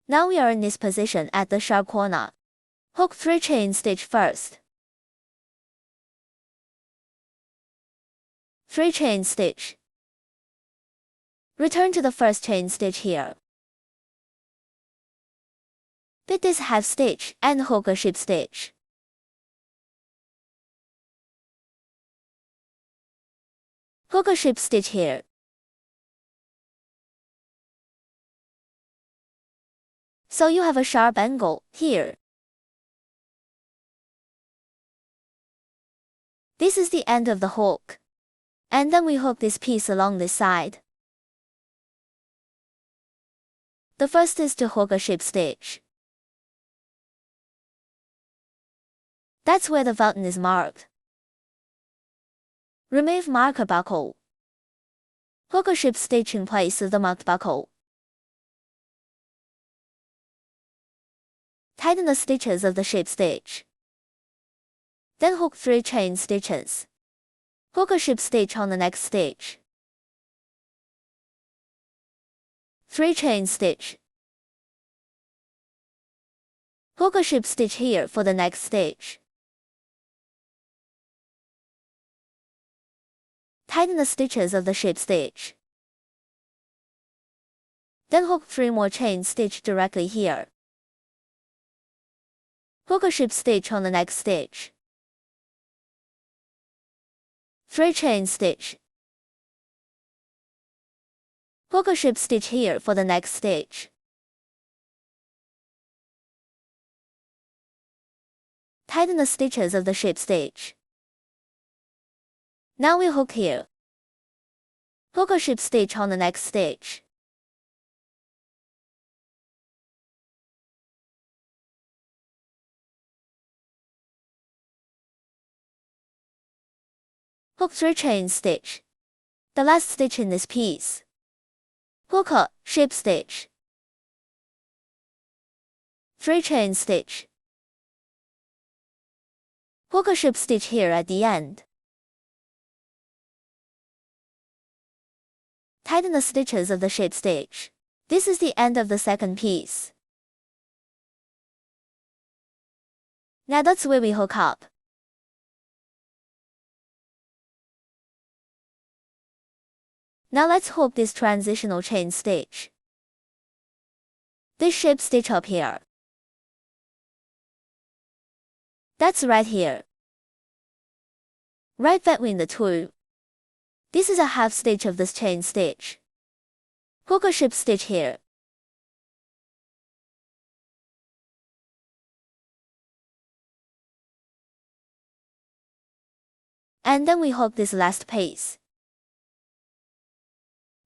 Now we are in this position at the sharp corner. Hook 3 chain stitch first. 3 chain stitch. Return to the first chain stitch here. Bit this half stitch and hook a ship stitch. Hook a ship stitch here. So you have a sharp angle here. This is the end of the hook. And then we hook this piece along this side. The first is to hook a ship stitch. That's where the button is marked. Remove marker buckle. Hook a ship stitch in place of the marked buckle. Tighten the stitches of the ship stitch. Then hook 3 chain stitches. Hook a ship stitch on the next stitch. 3 chain stitch. Hook a ship stitch here for the next stitch. Tighten the stitches of the ship stitch. Then hook 3 more chain stitch directly here. Hook a ship stitch on the next stitch. 3 chain stitch. Hook a ship stitch here for the next stitch. Tighten the stitches of the ship stitch. Now we hook here. Hook a ship stitch on the next stitch. Hook 3 chain stitch. The last stitch in this piece. Hook a ship stitch. 3 chain stitch. Hook a ship stitch here at the end. Tighten the stitches of the ship stitch. This is the end of the second piece. Now that's where we hook up. Now let's hook this transitional chain stitch. This ship stitch up here. That's right here. Right between the two. This is a half stitch of this chain stitch. Hook a ship stitch here. And then we hook this last piece.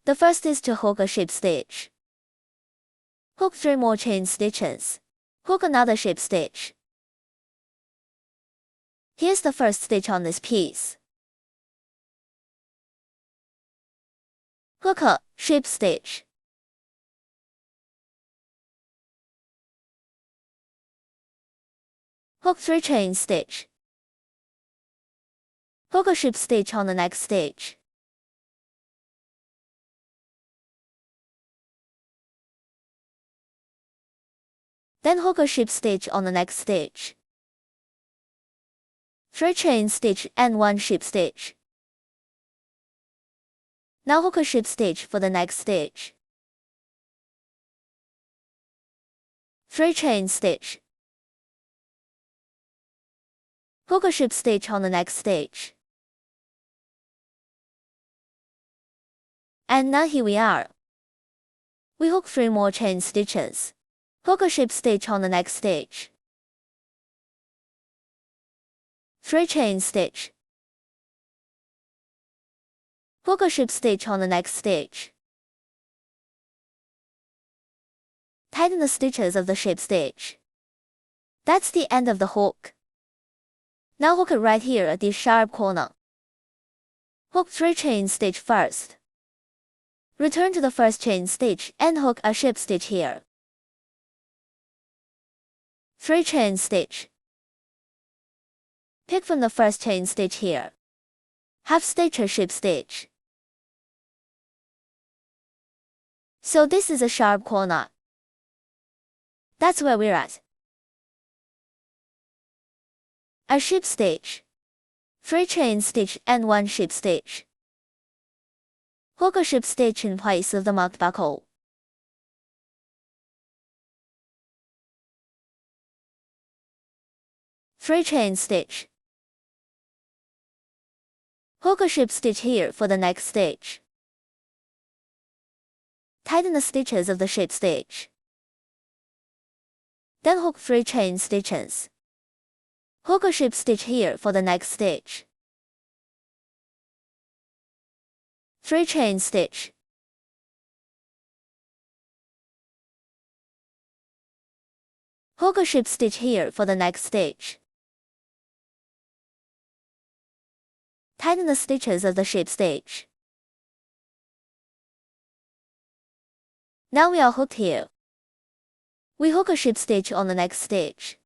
The first is to hook a ship stitch. Hook 3 more chain stitches. Hook another ship stitch. Here's the first stitch on this piece. Hook a ship stitch. Hook 3 chain stitch. Hook a ship stitch on the next stitch. Then hook a ship stitch on the next stitch. 3 chain stitch and 1 ship stitch. Now hook a ship stitch for the next stitch. 3 chain stitch. Hook a ship stitch on the next stitch. And now here we are. We hook 3 more chain stitches. Hook a ship stitch on the next stitch. 3 chain stitch. Hook a ship stitch on the next stitch. Tighten the stitches of the ship stitch. That's the end of the hook. Now hook it right here at this sharp corner. Hook 3 chain stitch first. Return to the first chain stitch and hook a ship stitch here. 3 chain stitch. Pick from the first chain stitch here. Half stitch a ship stitch. So this is a sharp corner. That's where we're at. A ship stitch. 3 chain stitch and 1 ship stitch. Hook a ship stitch in place of the marked buckle. Three chain stitch. Hook a ship stitch here for the next stitch. Tighten the stitches of the ship stitch. Then hook 3 chain stitches. Hook a ship stitch here for the next stitch. 3 chain stitch. Hook a ship stitch here for the next stitch. Tighten the stitches of the ship stitch. Now we are hooked here. We hook a ship stitch on the next stitch.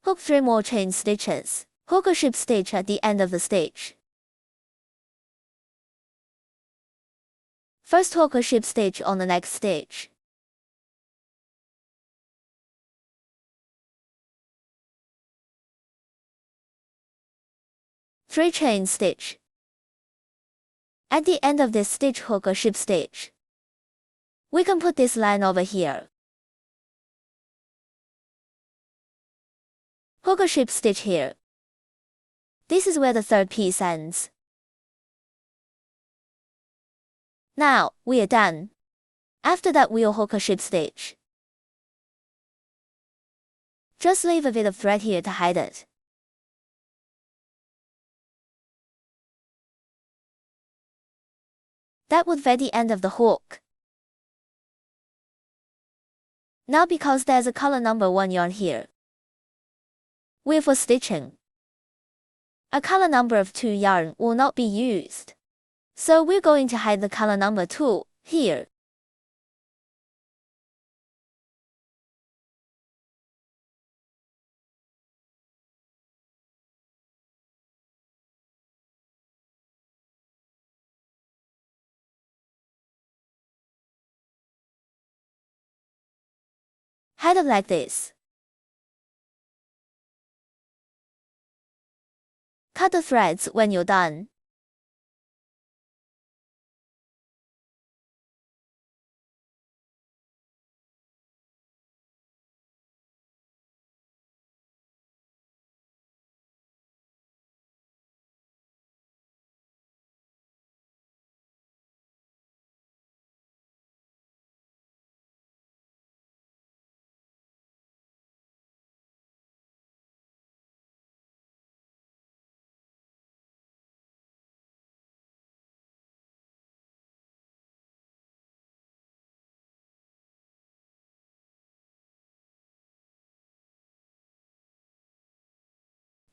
Hook 3 more chain stitches. Hook a ship stitch at the end of the stitch. First hook a ship stitch on the next stitch. Three chain stitch. At the end of this stitch hook a ship stitch. We can put this line over here. Hook a ship stitch here. This is where the third piece ends. Now, we are done. After that we'll hook a ship stitch. Just leave a bit of thread here to hide it. That would be the end of the hook. Now because there's a color number 1 yarn here, we're for stitching. A color number of 2 yarn will not be used. So we're going to hide the color number 2 here. Hide it like this. Cut the threads when you're done.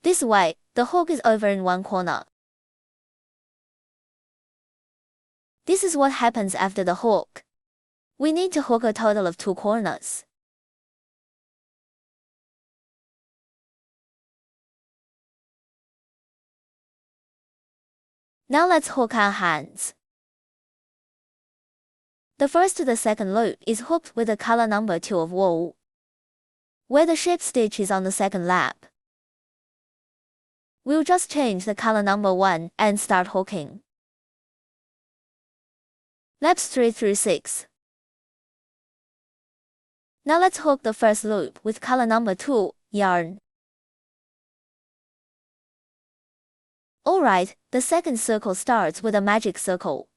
This way, the hook is over in one corner. This is what happens after the hook. We need to hook a total of 2 corners. Now let's hook our hands. The first to the second loop is hooked with the color number 2 of wool, where the ship stitch is on the second lap. We'll just change the color number 1 and start hooking. Laps 3 through 6. Now let's hook the first loop with color number 2 yarn. Alright, the second circle starts with a magic circle.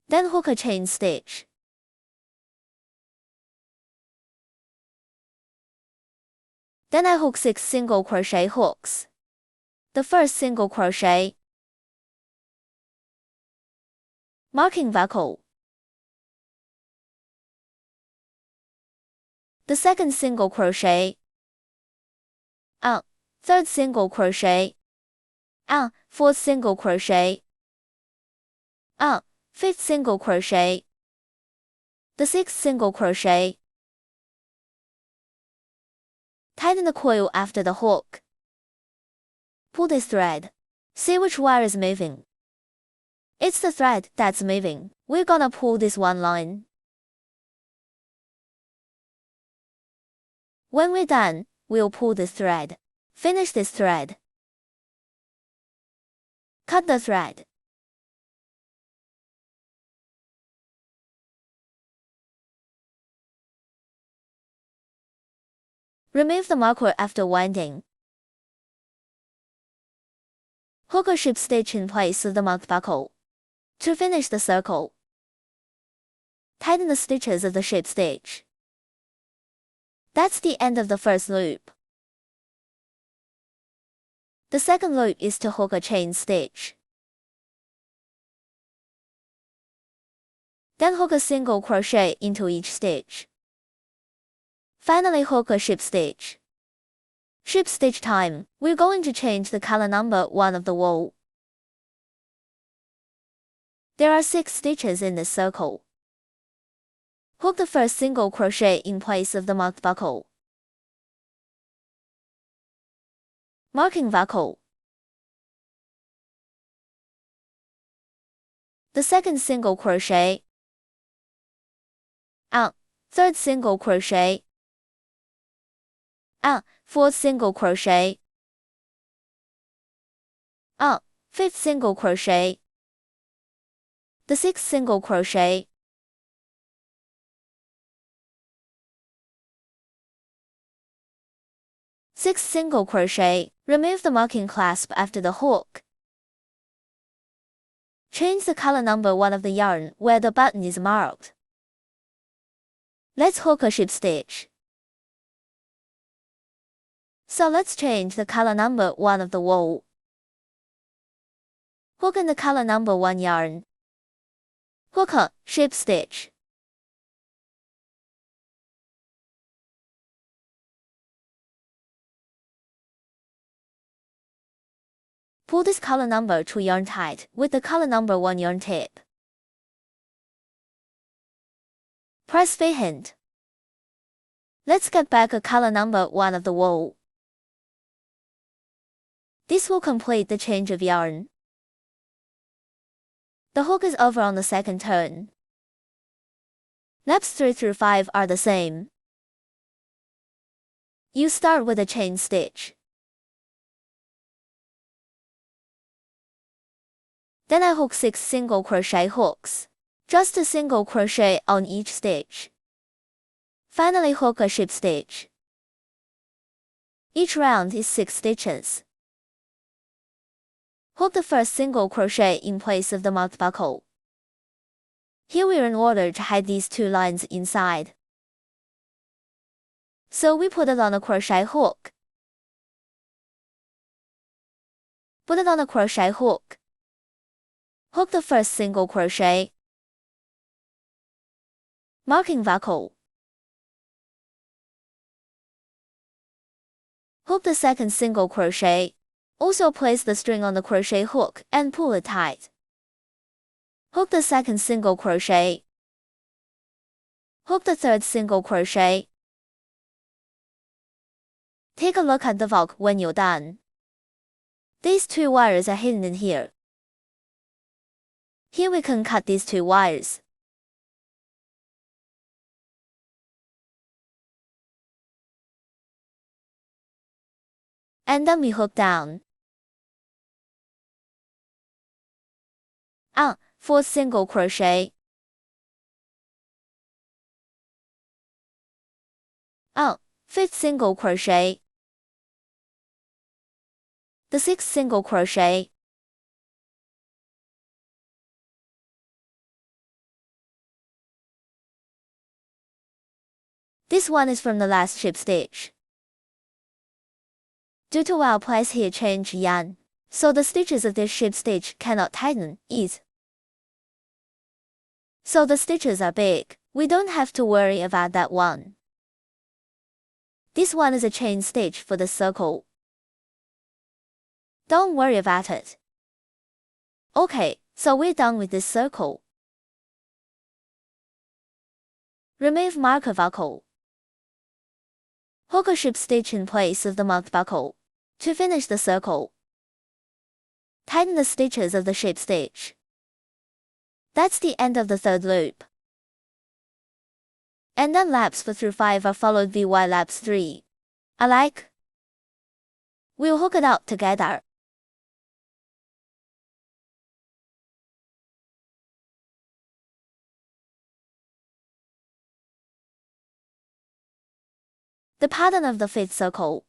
Then hook a chain stitch. Then I hook 6 single crochet hooks. The first single crochet, marking buckle. The second single crochet, third single crochet, fourth single crochet, fifth single crochet, the sixth single crochet. Tighten the coil after the hook. Pull this thread. See which wire is moving. It's the thread that's moving. We're gonna pull this one line. When we're done, we'll pull this thread. Finish this thread. Cut the thread. Remove the marker after winding. Hook a ship stitch in place of the marked buckle. To finish the circle, tighten the stitches of the ship stitch. That's the end of the first loop. The second loop is to hook a chain stitch. Then hook a single crochet into each stitch. Finally hook a ship stitch. Ship stitch time. We're going to change the color number 1 of the wool. There are 6 stitches in this circle. Hook the first single crochet in place of the marked buckle. Marking buckle. The second single crochet, third single crochet, fourth single crochet, fifth single crochet, the sixth single crochet, sixth single crochet. Remove the marking clasp after the hook. Change the color number 1 of the yarn where the button is marked. Let's hook a ship stitch. So let's change the color number 1 of the wool. Hook in the color number 1 yarn. Hook a ship stitch. Pull this color number 2 yarn tight with the color number 1 yarn tip. Press freehand. Let's get back a color number 1 of the wool. This will complete the change of yarn. The hook is over on the second turn. Laps 3 through 5 are the same. You start with a chain stitch. Then I hook 6 single crochet hooks. Just a single crochet on each stitch. Finally hook a ship stitch. Each round is 6 stitches. Hook the first single crochet in place of the marked buckle. Here we're in order to hide these 2 lines inside. So we put it on a crochet hook. Put it on a crochet hook. Hook the first single crochet. Marking buckle. Hook the second single crochet. Also place the string on the crochet hook and pull it tight. Hook the second single crochet. Hook the third single crochet. Take a look at the vogue when you're done. These 2 wires are hidden in here. Here we can cut these 2 wires. And then we hook down. Fourth single crochet, fifth single crochet, the sixth single crochet, this one is from the last ship stitch. Due to our place here change yarn, so the stitches of this ship stitch cannot tighten it. So the stitches are big, we don't have to worry about that one. This one is a chain stitch for the circle. Don't worry about it. Okay, so we're done with this circle. Remove marker buckle. Hook a ship stitch in place of the marked buckle. To finish the circle, tighten the stitches of the ship stitch. That's the end of the third loop. And then laps 4 through 5 are followed by laps 3. We'll hook it out together. The pattern of the fifth circle.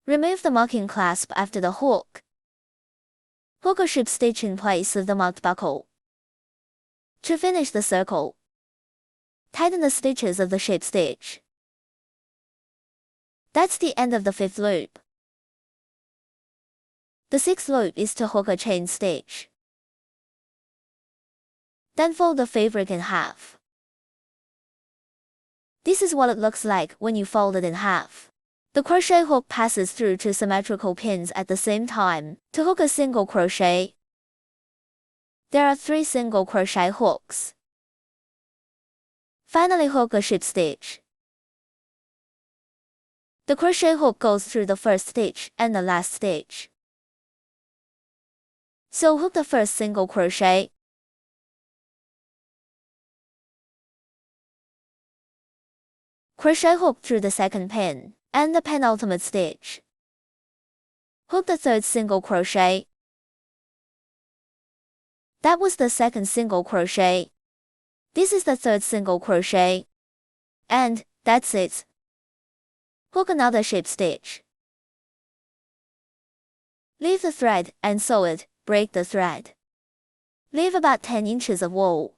Remove the marking clasp after the hook. Hook a ship stitch in place of the marked buckle. To finish the circle, tighten the stitches of the ship stitch. That's the end of the fifth loop. The sixth loop is to hook a chain stitch. Then fold the fabric in half. This is what it looks like when you fold it in half. The crochet hook passes through two symmetrical pins at the same time to hook a single crochet. There are 3 single crochet hooks. Finally hook a ship stitch. The crochet hook goes through the first stitch and the last stitch. So hook the first single crochet. Crochet hook through the second pin and the penultimate stitch. Hook the third single crochet. That was the second single crochet. This is the third single crochet. And that's it. Hook another ship stitch. Leave the thread and sew it, break the thread. Leave about 10 inches of wool.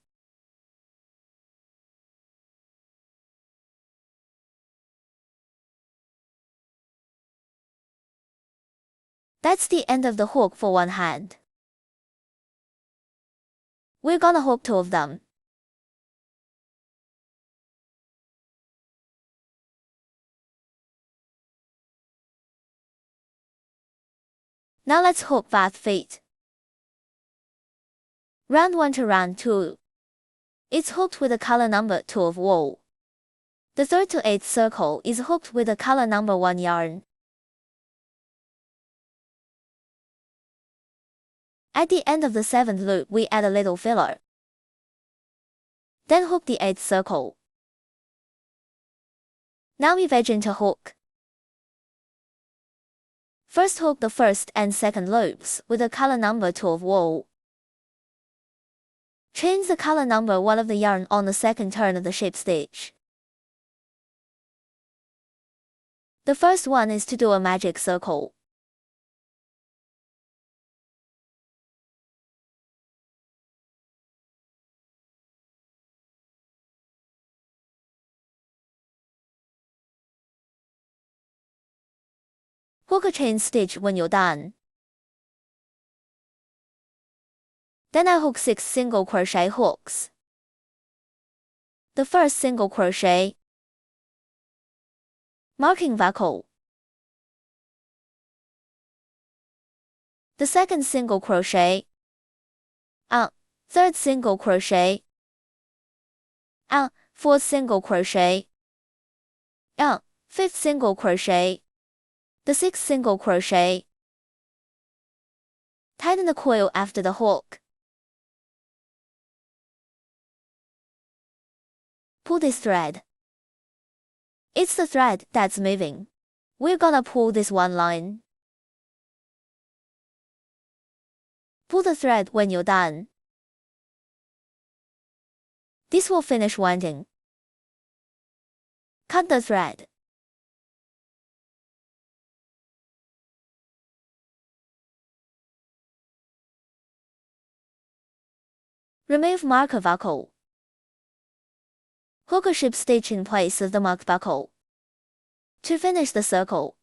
That's the end of the hook for one hand. We're gonna hook 2 of them. Now let's hook both feet. Round 1 to round 2. It's hooked with a color number 2 of wool. The 3rd to 8th circle is hooked with a color number 1 yarn. At the end of the 7th loop we add a little filler. Then hook the 8th circle. Now we begin to hook. First hook the 1st and 2nd loops with a color number 2 of wool. Change the color number 1 of the yarn on the 2nd turn of the ship stitch. The first one is to do a magic circle. Hook a chain stitch when you're done. Then I hook 6 single crochet hooks. The first single crochet, marking buckle. The second single crochet, third single crochet, fourth single crochet, fifth single crochet, the sixth single crochet. Tighten the coil after the hook. Pull this thread. It's the thread that's moving. We're gonna pull this one line. Pull the thread when you're done. This will finish winding. Cut the thread. Remove marker buckle. Hook a ship stitch in place of the marked buckle. To finish the circle,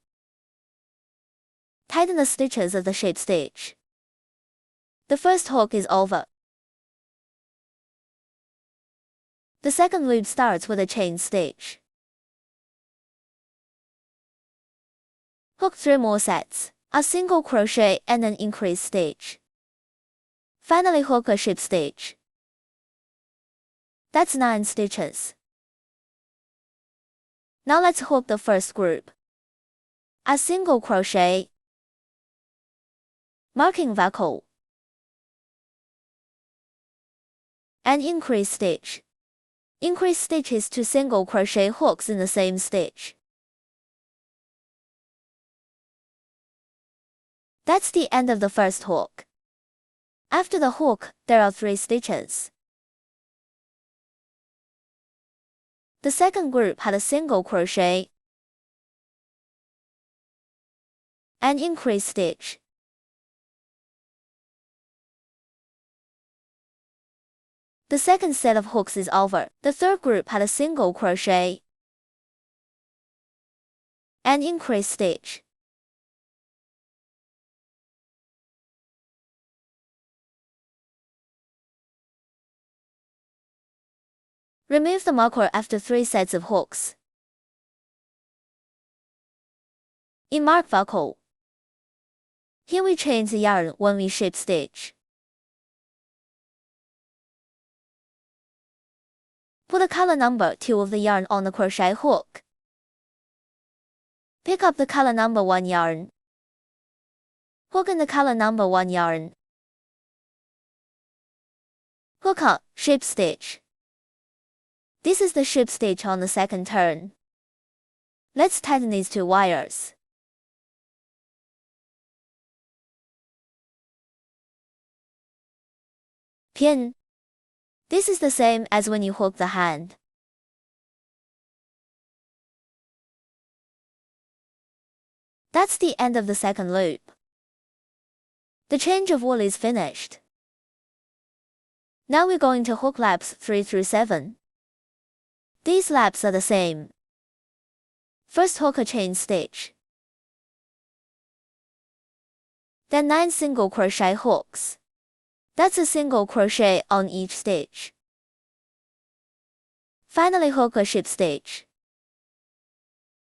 tighten the stitches of the ship stitch. The first hook is over. The second loop starts with a chain stitch. Hook 3 more sets, a single crochet and an increase stitch. Finally hook a ship stitch. That's 9 stitches. Now let's hook the first group. A single crochet, marking buckle, and increase stitch. Increase stitch is 2 single crochet hooks in the same stitch. That's the end of the first hook. After the hook, there are 3 stitches. The second group had a single crochet and increase stitch. The second set of hooks is over. The third group had a single crochet and increase stitch. Remove the marker after 3 sets of hooks. In mark buckle, here we change the yarn when we ship stitch. Put the color number 2 of the yarn on the crochet hook. Pick up the color number 1 yarn. Hook in the color number 1 yarn. Hook up, ship stitch. This is the ship stitch on the second turn. Let's tighten these 2 wires. Pin. This is the same as when you hook the hand. That's the end of the second loop. The change of wool is finished. Now we're going to hook laps 3 through 7. These laps are the same. First hook a chain stitch. Then 9 single crochet hooks. That's a single crochet on each stitch. Finally hook a ship stitch.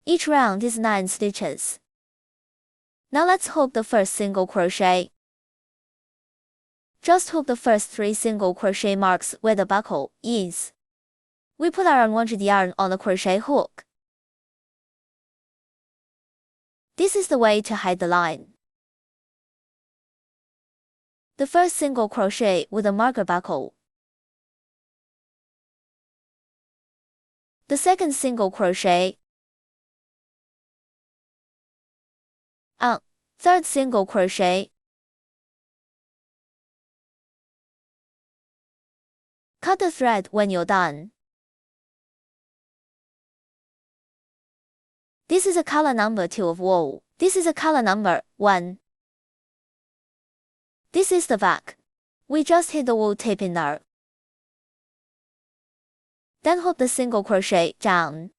Each round is 9 stitches. Now let's hook the first single crochet. Just hook the first 3 single crochet marks where the buckle is. We put our unwanted yarn on the crochet hook. This is the way to hide the line. The first single crochet with a marker buckle. The second single crochet. Third single crochet. Cut the thread when you're done. This is a color number 2 of wool. This is a color number 1. This is the back. We just hid the wool tip in there. Then hook the single crochet down.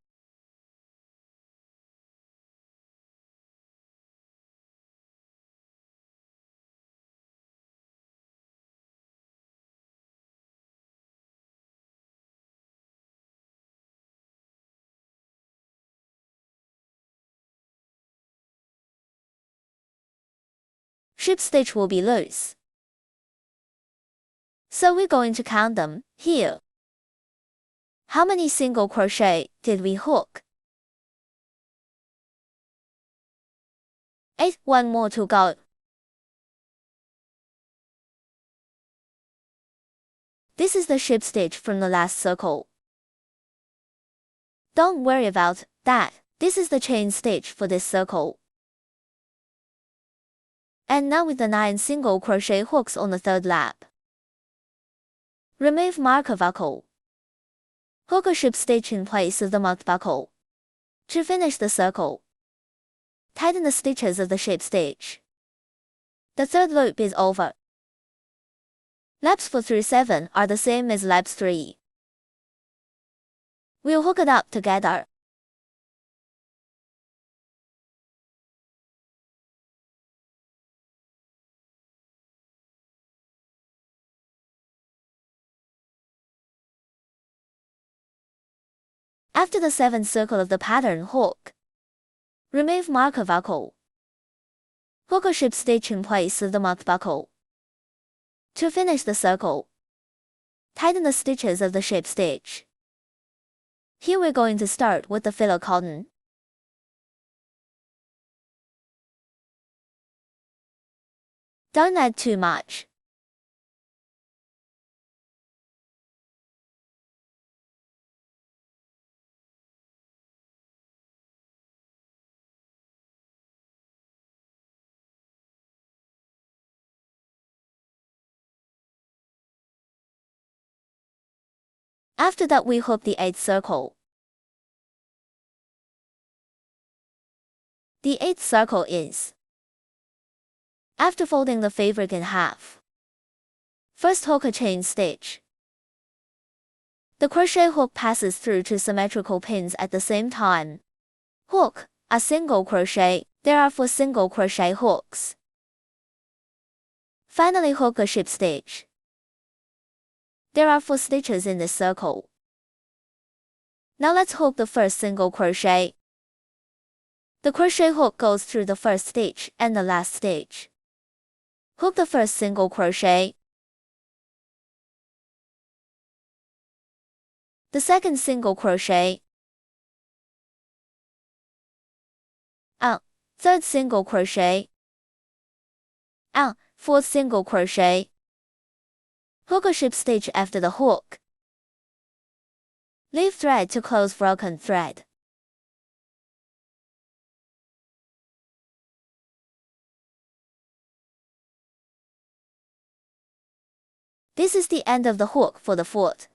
Ship stitch will be loose. So we're going to count them here. How many single crochet did we hook? 8. 1 more to go. This is the ship stitch from the last circle. Don't worry about that. This is the chain stitch for this circle. And now with the 9 single crochet hooks on the third lap. Remove marker buckle. Hook a ship stitch in place of the marked buckle. To finish the circle, tighten the stitches of the ship stitch. The third loop is over. Laps 4 through 7 are the same as laps 3. We'll hook it up together. After the 7th circle of the pattern hook, remove marker buckle. Hook a ship stitch in place of the marked buckle. To finish the circle, tighten the stitches of the ship stitch. Here we're going to start with the filler cotton. Don't add too much. After that we hook the 8th circle. The 8th circle is, after folding the fabric in half, first hook a chain stitch. The crochet hook passes through two symmetrical pins at the same time. Hook a single crochet. There are 4 single crochet hooks. Finally hook a ship stitch. There are 4 stitches in this circle. Now let's hook the first single crochet. The crochet hook goes through the first stitch and the last stitch. Hook the first single crochet. The second single crochet. Third single crochet. Fourth single crochet. Hook a ship stitch after the hook. Leave thread to close broken thread. This is the end of the hook for the foot.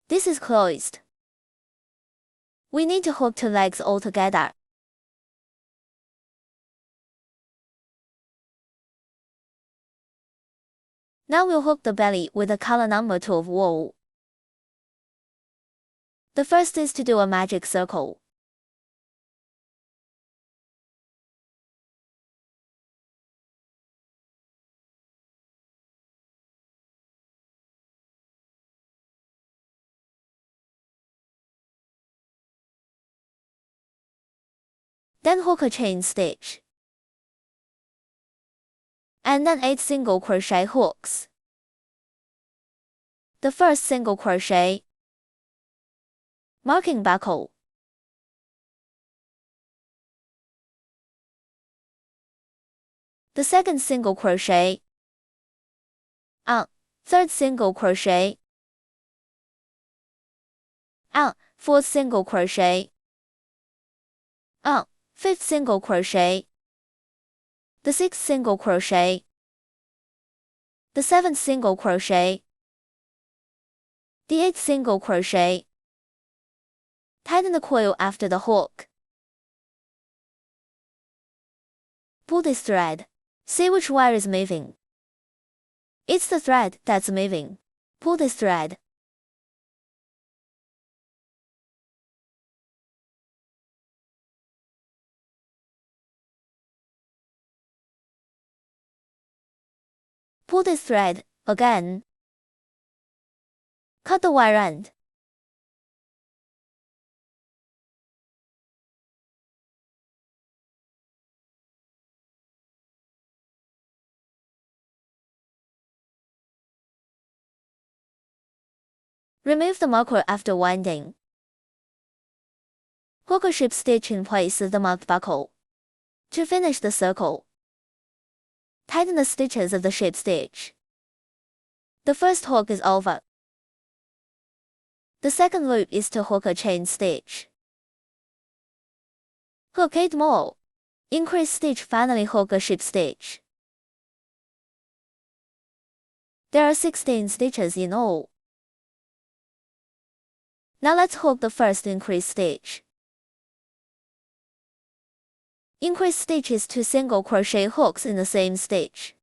This is closed. We need to hook 2 legs all together. Now we'll hook the belly with a color number 2 of wool. The first is to do a magic circle. Then hook a chain stitch. And then 8 single crochet hooks. The first single crochet, marking buckle. The second single crochet, third single crochet, fourth single crochet, fifth single crochet, the sixth single crochet, the seventh single crochet, the 8th single crochet. Tighten the coil after the hook. Pull this thread. See which wire is moving. It's the thread that's moving. Pull this thread. Pull this thread, again. Cut the wire end. Remove the marker after winding. Hook a ship stitch in place of the marked buckle. To finish the circle, tighten the stitches of the ship stitch. The first hook is over. The second loop is to hook a chain stitch. Hook 8 more. Increase stitch, finally hook a ship stitch. There are 16 stitches in all. Now let's hook the first increase stitch. Increase stitches 2 single crochet hooks in the same stitch.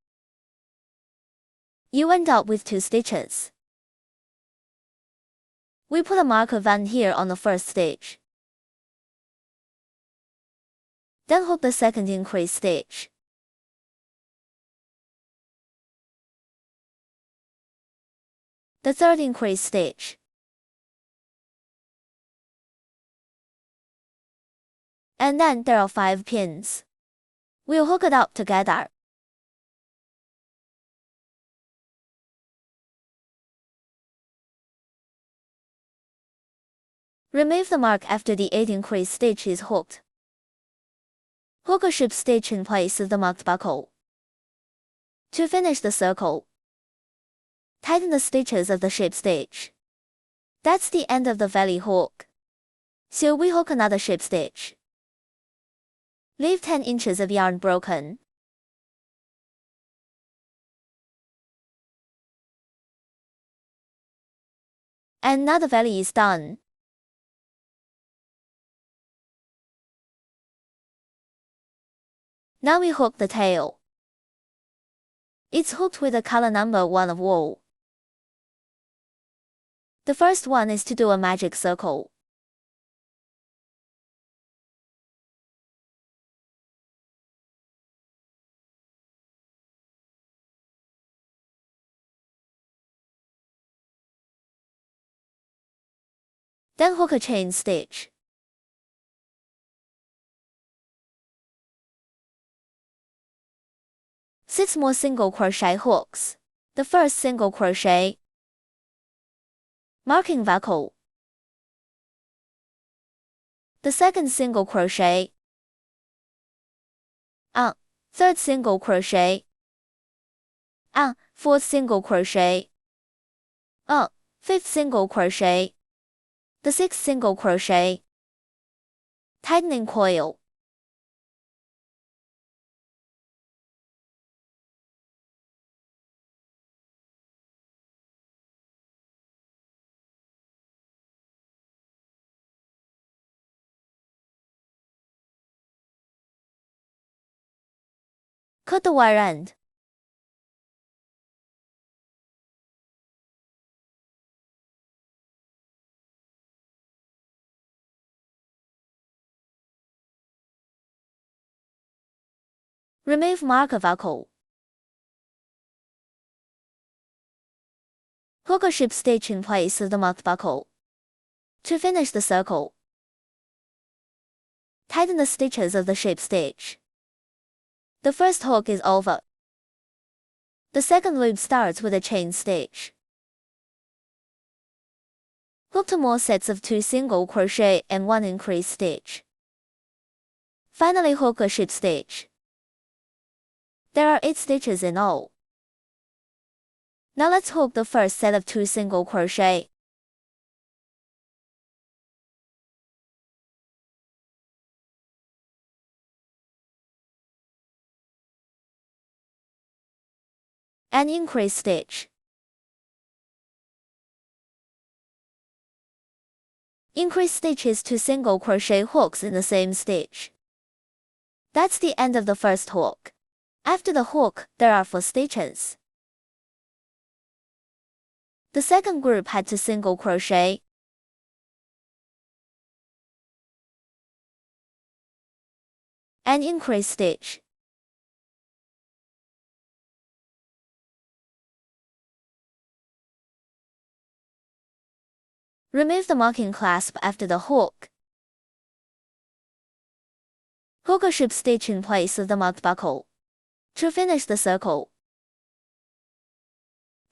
You end up with 2 stitches. We put a marker van here on the first stitch. Then hook the second increase stitch. The third increase stitch. And then there are 5 pins. We'll hook it up together. Remove the mark after the 8 increase stitch is hooked. Hook a ship stitch in place of the marked buckle. To finish the circle, tighten the stitches of the ship stitch. That's the end of the valley hook. So we hook another ship stitch. Leave 10 inches of yarn broken. And now the valley is done. Now we hook the tail. It's hooked with a color number 1 of wool. The first one is to do a magic circle. Then hook a chain stitch. Six more single crochet hooks. The first single crochet, marking buckle. The second single crochet, third single crochet, fourth single crochet, fifth single crochet, the sixth single crochet, tightening coil. Cut the wire end. Remove marker buckle. Hook a ship stitch in place of the marked buckle. To finish the circle, tighten the stitches of the ship stitch. The first hook is over. The second loop starts with a chain stitch. Hook 2 more sets of 2 single crochet and 1 increase stitch. Finally hook a ship stitch. There are 8 stitches in all. Now let's hook the first set of 2 single crochet. And increase stitch. Increase stitches 2 single crochet hooks in the same stitch. That's the end of the first hook. After the hook, there are 4 stitches. The second group had 2 single crochet. And increase stitch. Remove the marking clasp after the hook. Hook a ship stitch in place of the marked buckle. To finish the circle,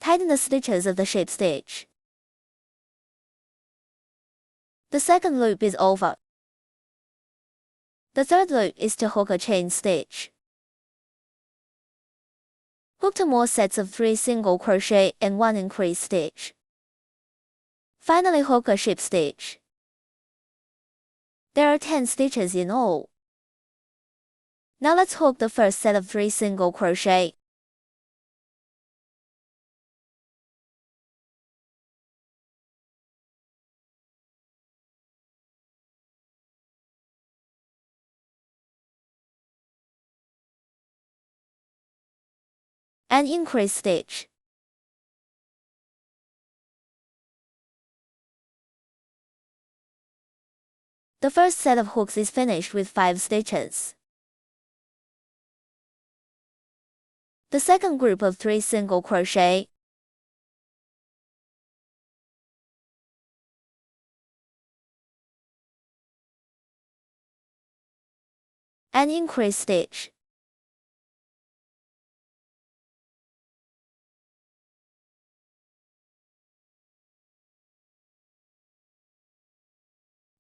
tighten the stitches of the ship stitch. The second loop is over. The third loop is to hook a chain stitch. Hook 2 more sets of 3 single crochet and 1 increase stitch. Finally hook a ship stitch. There are 10 stitches in all. Now let's hook the first set of 3 single crochet. and increase stitch. The first set of hooks is finished with 5 stitches. The second group of 3 single crochet. And increase stitch.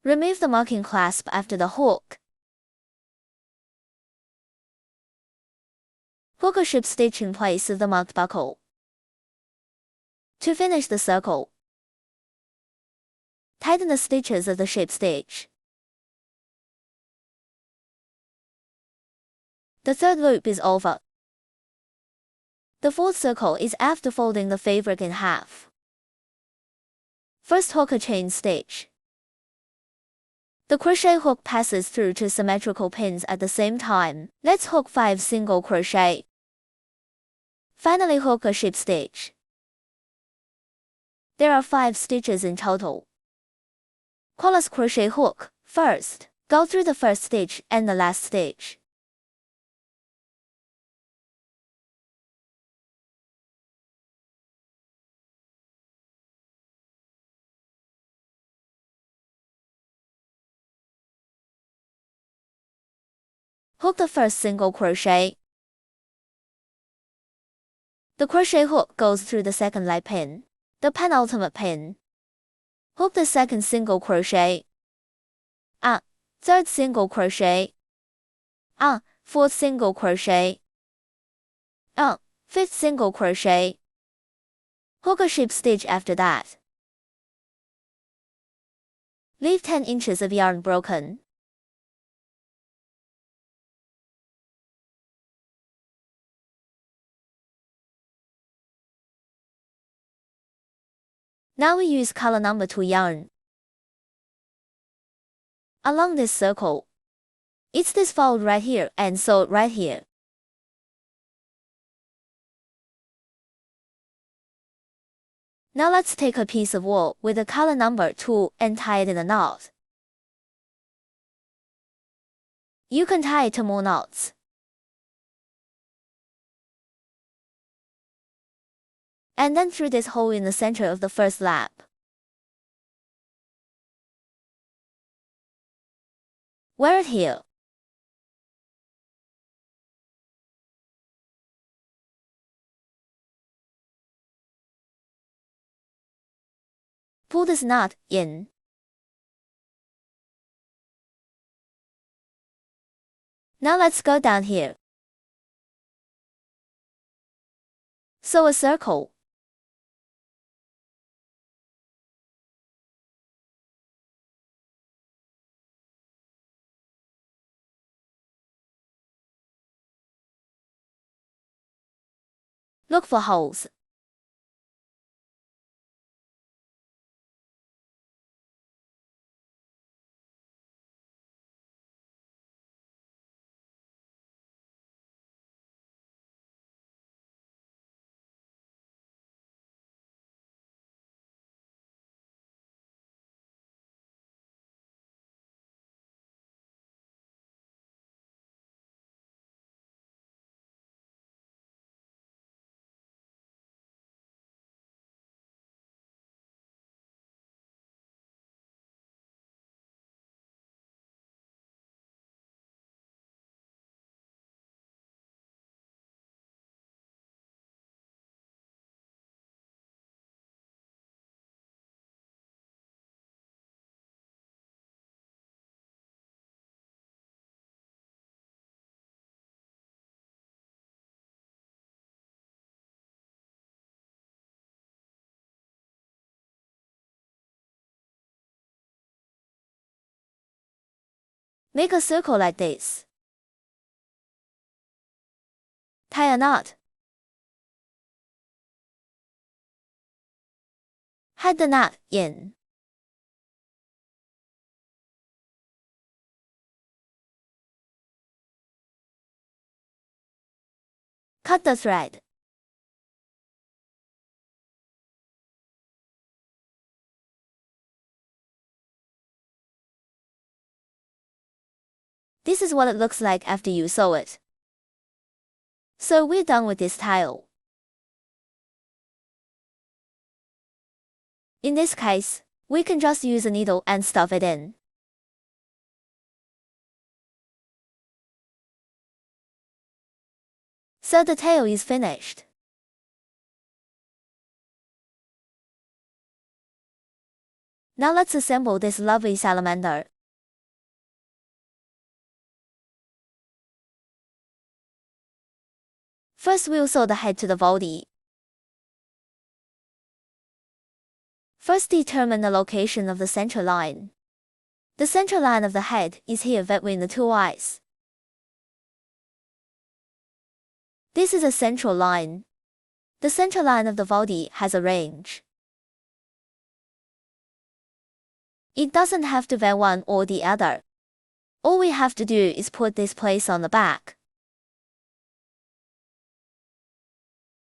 Remove the marking clasp after the hook. Hook a ship stitch in place of the marked buckle. To finish the circle, tighten the stitches of the ship stitch. The third loop is over. The fourth circle is after folding the fabric in half. First hook a chain stitch. The crochet hook passes through 2 symmetrical pins at the same time. Let's hook 5 single crochet. Finally hook a ship stitch. There are 5 stitches in total. Cross crochet hook. First, go through the first stitch and the last stitch. Hook the first single crochet. The crochet hook goes through the second light pin, the penultimate pin. Hook the second single crochet. Third single crochet. Fourth single crochet. Fifth single crochet. Hook a ship stitch after that. Leave 10 inches of yarn broken. Now we use color number 2 yarn. Along this circle, it's this fold right here and so right here. Now let's take a piece of wool with the color number 2 and tie it in a knot. You can tie it to more knots. And then through this hole in the center of the first lap. Wear it here. Pull this knot in. Now let's go down here. Sew a circle. Look for holes. Make a circle like this. Tie a knot. Head the knot in. Cut the thread. This is what it looks like after you sew it. So we're done with this style. In this case, we can just use a needle and stuff it in. So the tail is finished. Now let's assemble this lovely salamander. First we'll sew the head to the body. First determine the location of the center line. The center line of the head is here between the two eyes. This is a central line. The center line of the body has a range. It doesn't have to be one or the other. All we have to do is put this place on the back.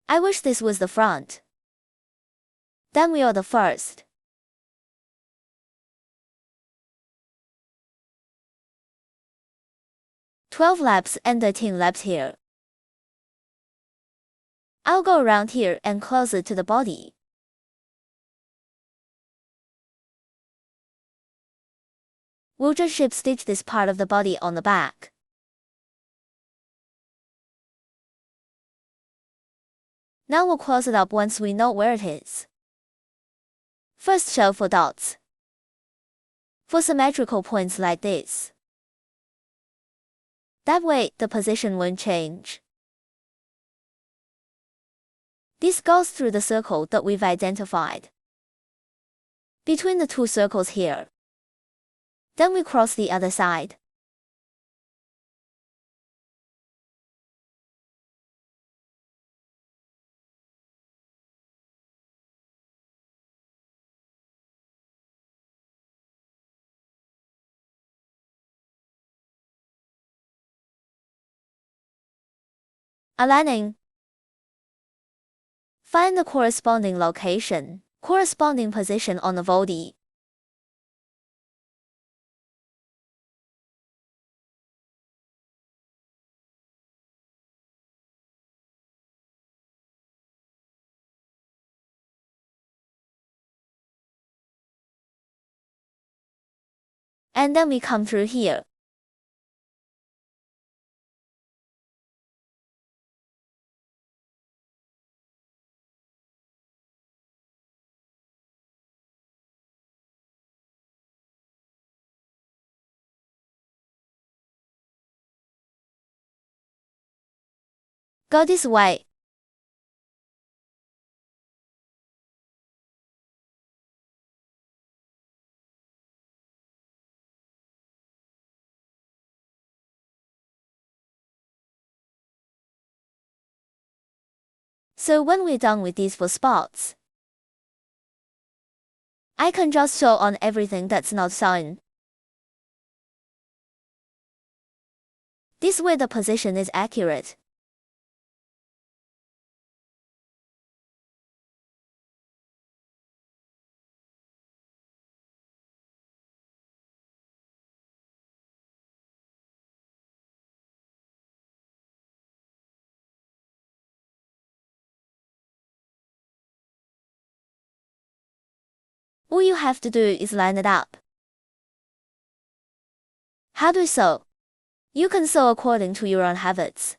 I wish this was the front. Then we are the first. "12 laps and 13 laps here. I'll go around here and closer to the body. We'll just ship stitch this part of the body on the back. Now we'll close it up once we know where it is. First show for dots. For symmetrical points like this. That way, the position won't change. This goes through the circle that we've identified. Between the two circles here. Then we cross the other side. Aligning. Find the corresponding location, corresponding position on the body. And then we come through here. Go this way. So when we're done with these 4 spots, I can just sew on everything that's not sewn. This way the position is accurate. All you have to do is line it up. How do we sew? You can sew according to your own habits.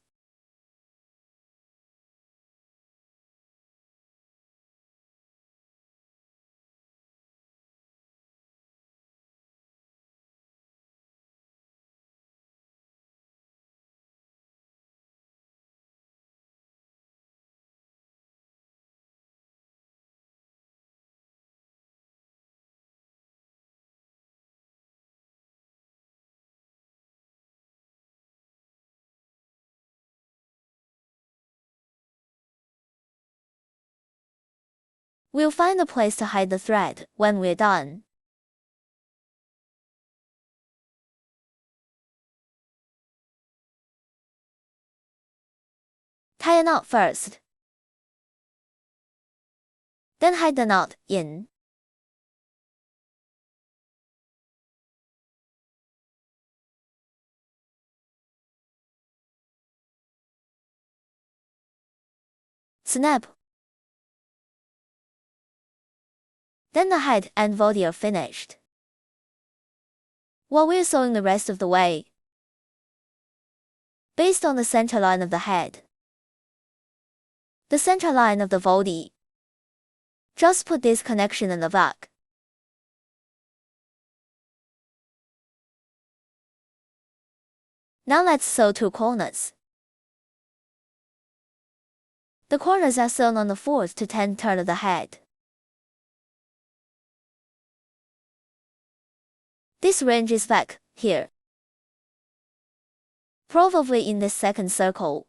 We'll find a place to hide the thread when we're done. Tie a knot first. Then hide the knot in. Snap. Then the head and body are finished. While we're sewing the rest of the way, based on the center line of the head, the center line of the body, just put this connection in the back. Now let's sew 2 corners. The corners are sewn on the 4th to 10th turn of the head. This range is back, here. Probably in this second circle.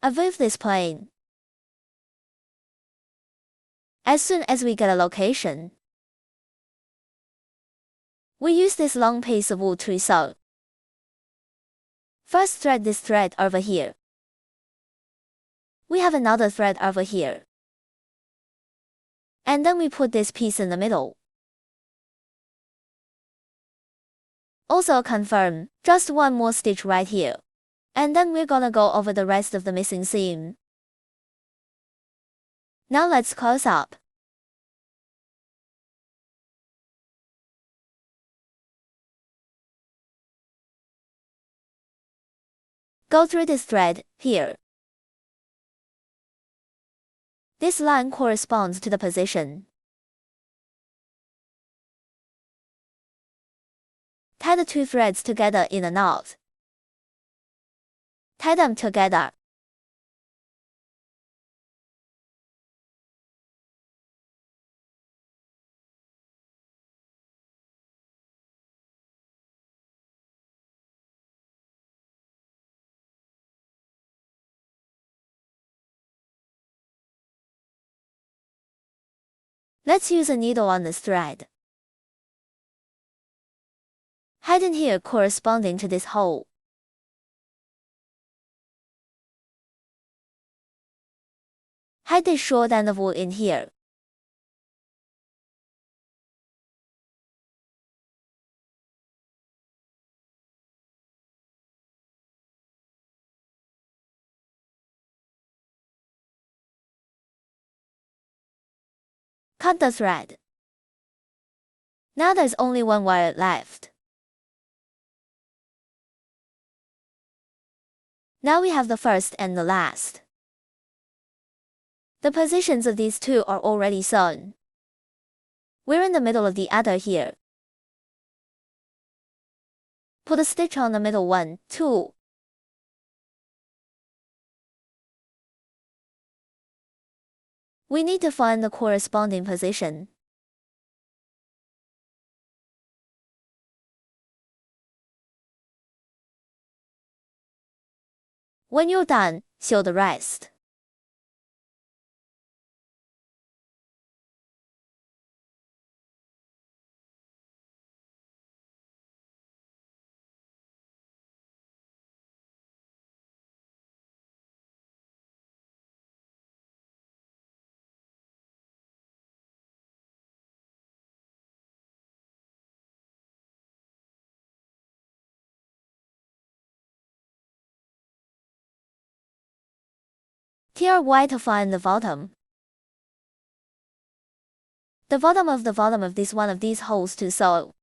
I weave this plain. As soon as we get a location, we use this long piece of wool to sew. First thread this thread over here. We have another thread over here. And then we put this piece in the middle. Also confirm, just 1 more stitch right here. And then we're gonna go over the rest of the missing seam. Now let's close up. Go through this thread, here. This line corresponds to the position. Tie the 2 threads together in a knot. Tie them together. Let's use a needle on this thread. Head in here corresponding to this hole. Hide this short end of wool in here. Cut the thread. Now there's only 1 wire left. Now we have the first and the last. The positions of these 2 are already sewn. We're in the middle of the other here. Put a stitch on the middle 1, 2. We need to find the corresponding position. When you're done, sew the rest. Tear white to find the bottom. The bottom of this one of these holes to sew.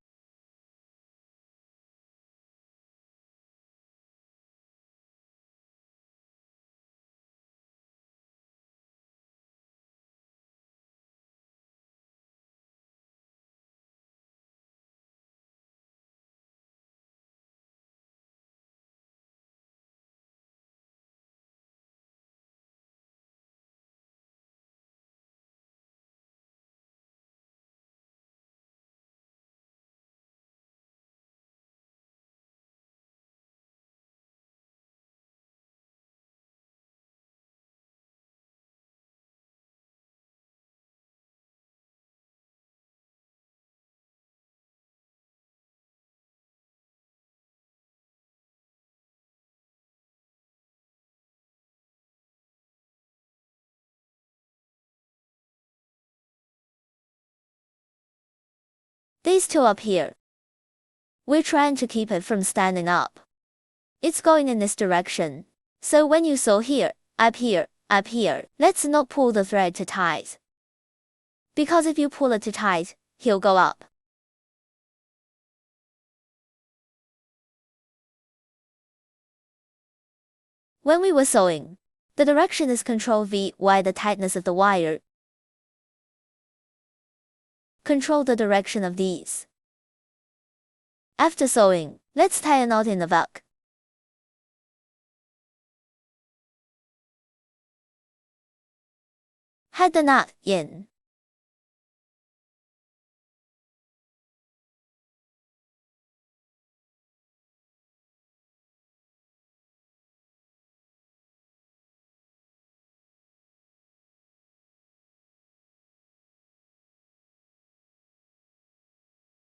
These 2 up here. We're trying to keep it from standing up. It's going in this direction, So when you sew here, up here, up here, let's not pull the thread too tight. Because if you pull it too tight, he'll go up. When we were sewing, the direction is Ctrl-V while the tightness of the wire. Control the direction of these. After sewing, let's tie a knot in the back. Head the knot in.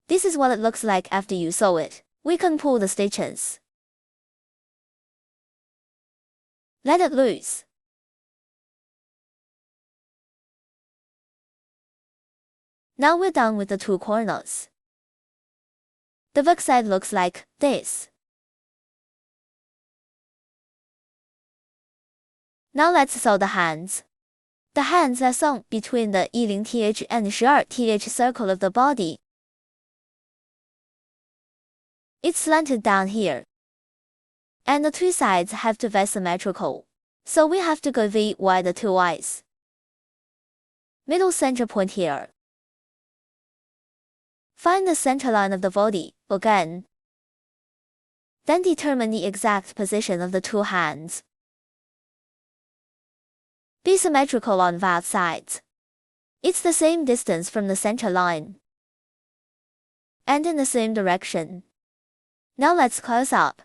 This is what it looks like after you sew it. We can pull the stitches. Let it loose. Now we're done with the two corners. The back side looks like this. Now let's sew the hands. The hands are sewn between the 10th and 12th circle of the body. It's slanted down here. And the two sides have to be symmetrical. So we have to go V while the two eyes. Middle center point here. Find the center line of the body, again. Then determine the exact position of the two hands. Be symmetrical on both sides. It's the same distance from the center line. And in the same direction. Now let's close up.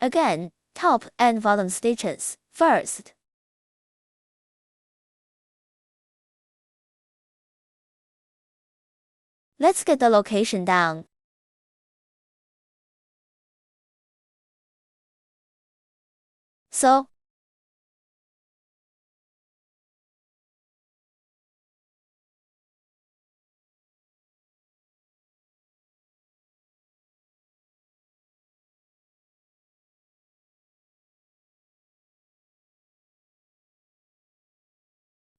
Again, top and bottom stitches, first. Let's get the location down. So,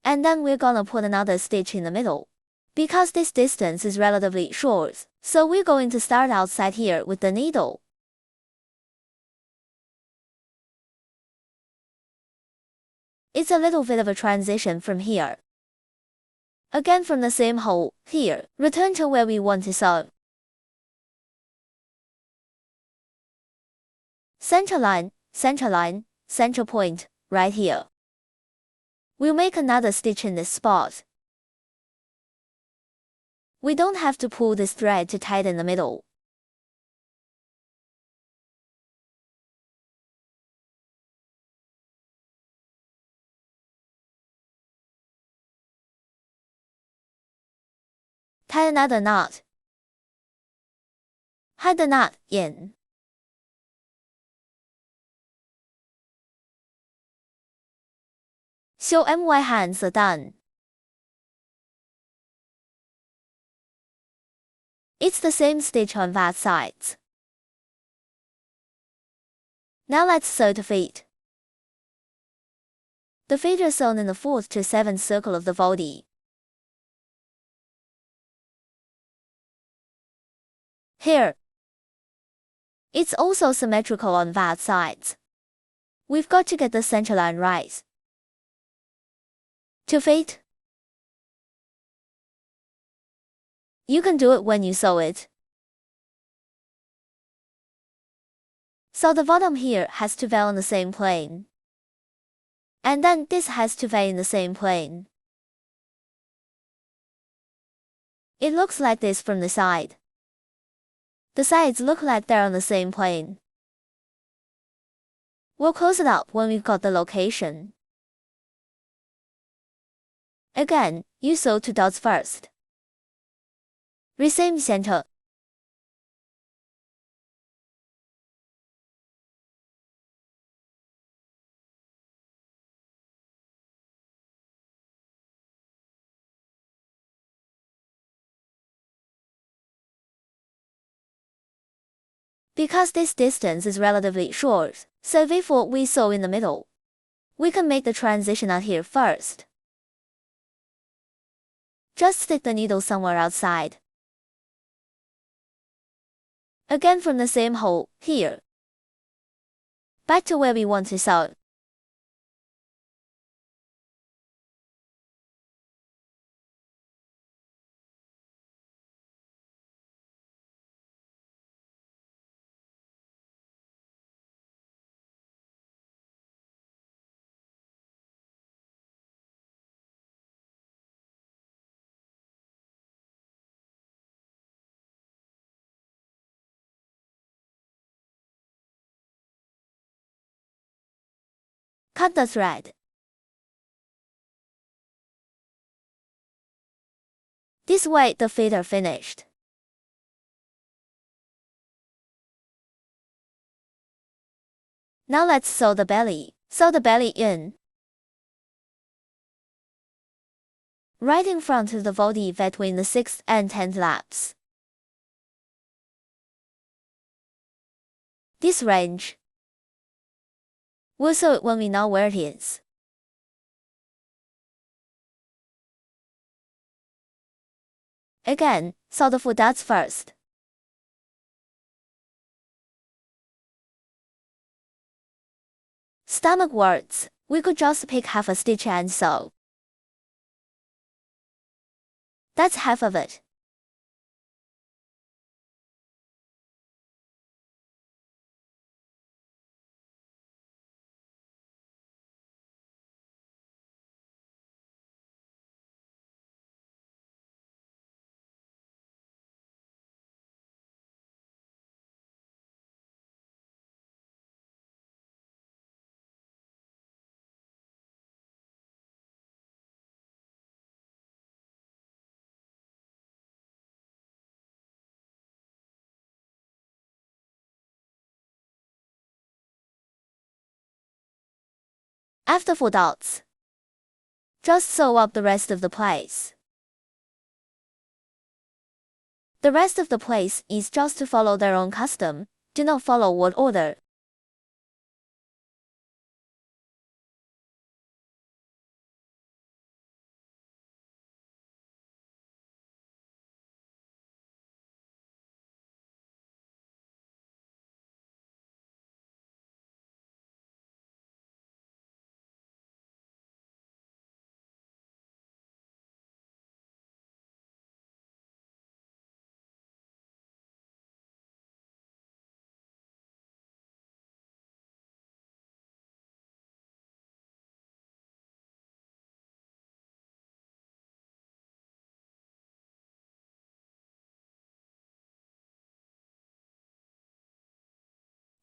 and then we're gonna put another stitch in the middle. Because this distance is relatively short, so we're going to start outside here with the needle. It's a little bit of a transition from here. Again from the same hole, here, return to where we want to sew. Center line, center point, right here. We'll make another stitch in this spot. We don't have to pull this thread to tighten the middle. Tie another knot. Head the knot in. Show MY hands are done. It's the same stitch on both sides. Now let's sew the feet. The feet are sewn in the 4th to 7th circle of the body. Here. It's also symmetrical on both sides. We've got to get the center line right. To feet. You can do it when you sew it. So the bottom here has to be on the same plane. And then this has to be in the same plane. It looks like this from the side. The sides look like they're on the same plane. We'll close it up when we've got the location. Again, you sew 2 dots first. Resame center. Because this distance is relatively short, so before we sew in the middle, we can make the transition out here first. Just stick the needle somewhere outside. Again from the same hole, here. Back to where we want to sew. Cut the thread. This way the feet are finished. Now let's sew the belly. Sew the belly in. Right in front of the body between the 6th and 10th laps. This range. We'll sew it when we know where it is. Again, sew the foot dots first. Stomach warts, we could just pick half a stitch and sew. That's half of it. After 4 dots, just sew up the rest of the place. The rest of the place is just to follow their own custom, do not follow word order.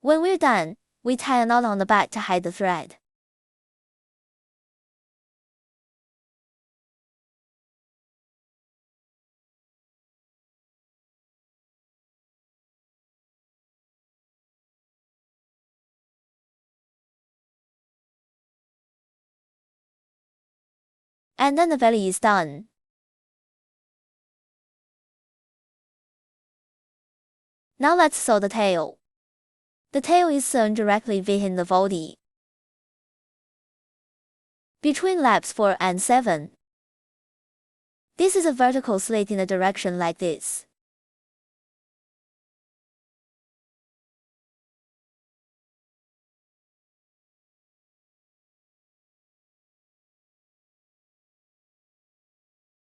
When we're done, we tie a knot on the back to hide the thread. And then the belly is done. Now let's sew the tail. The tail is sewn directly behind the body, between laps 4 and 7. This is a vertical slit in a direction like this.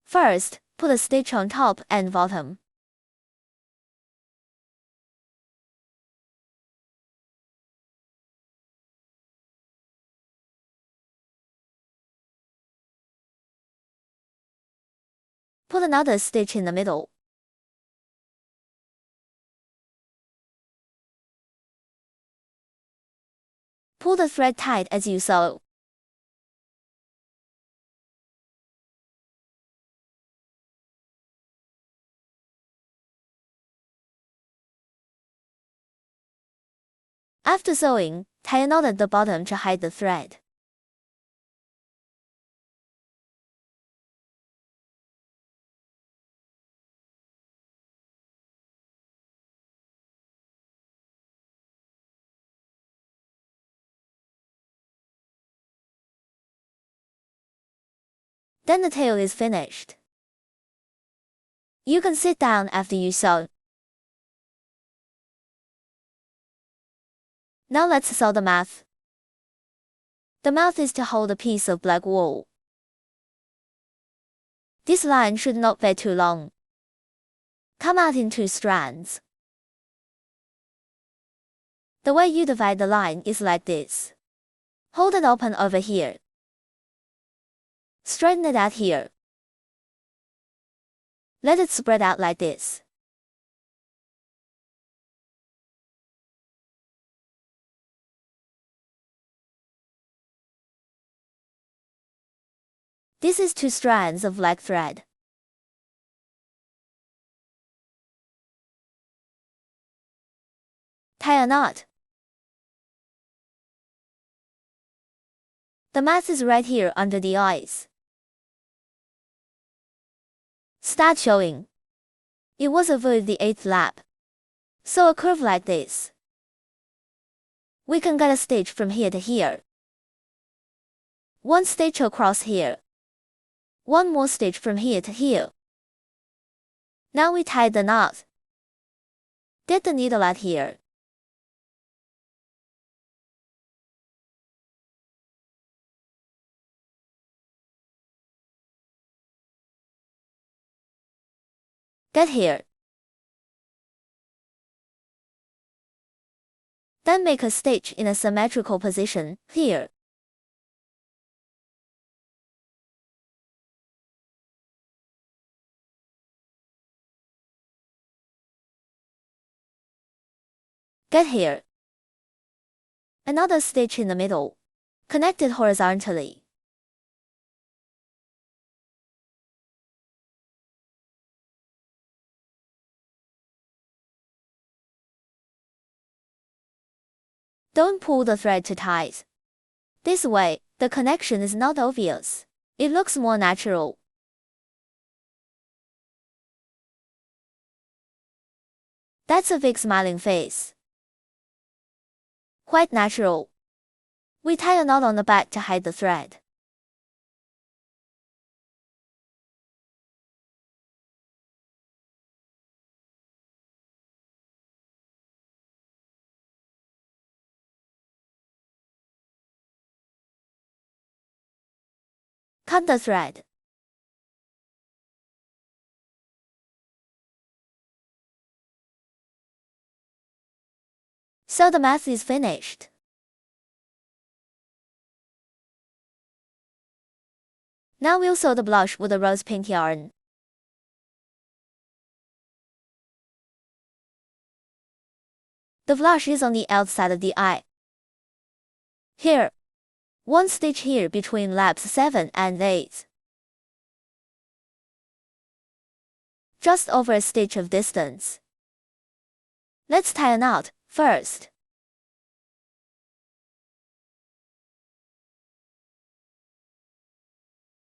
First, put a stitch on top and bottom. Put another stitch in the middle. Pull the thread tight as you sew. After sewing, tie a knot at the bottom to hide the thread. Then the tail is finished. You can sit down after you sew. Now let's sew the mouth. The mouth is to hold a piece of black wool. This line should not be too long. Come out in 2 strands. The way you divide the line is like this. Hold it open over here. Straighten it out here. Let it spread out like this. This is 2 strands of black thread. Tie a knot. The mouth is right here under the eyes. Start sewing. It was avoid the 8th lap. Sew a curve like this. We can get a stitch from here to here. 1 stitch across here. 1 more stitch from here to here. Now we tie the knot. Get the needle out here. Get here. Then make a stitch in a symmetrical position, here. Get here. Another stitch in the middle. Connected horizontally. Don't pull the thread too tight. This way, the connection is not obvious. It looks more natural. That's a big smiling face. Quite natural. We tie a knot on the back to hide the thread. Cut the thread. So the mouth is finished. Now we'll sew the blush with a rose pink yarn. The blush is on the outside of the eye. Here. 1 stitch here between laps 7 and 8. Just over a stitch of distance. Let's tie a knot first.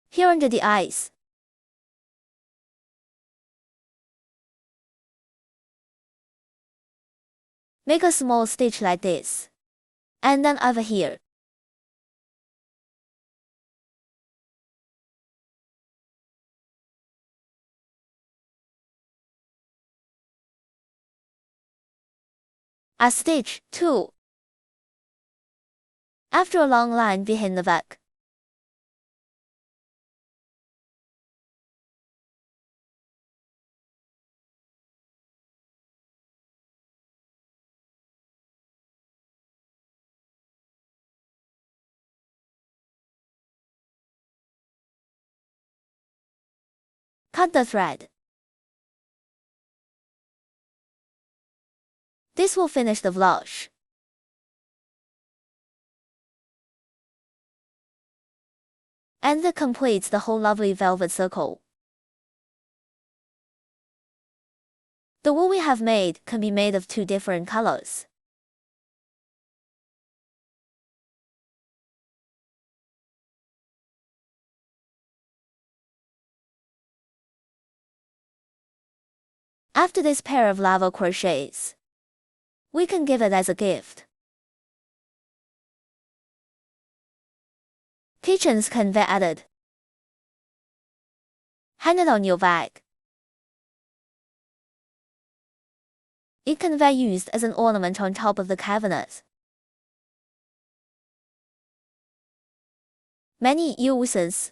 Here under the eyes. Make a small stitch like this. And then over here. A stitch, 2. After a long line behind the back. Cut the thread. This will finish the blush. And that completes the whole lovely velvet circle. The wool we have made can be made of 2 different colors. After this pair of lava crochets, we can give it as a gift. Kitchens can be added. Hang it on your bag. It can be used as an ornament on top of the cabinet. Many uses.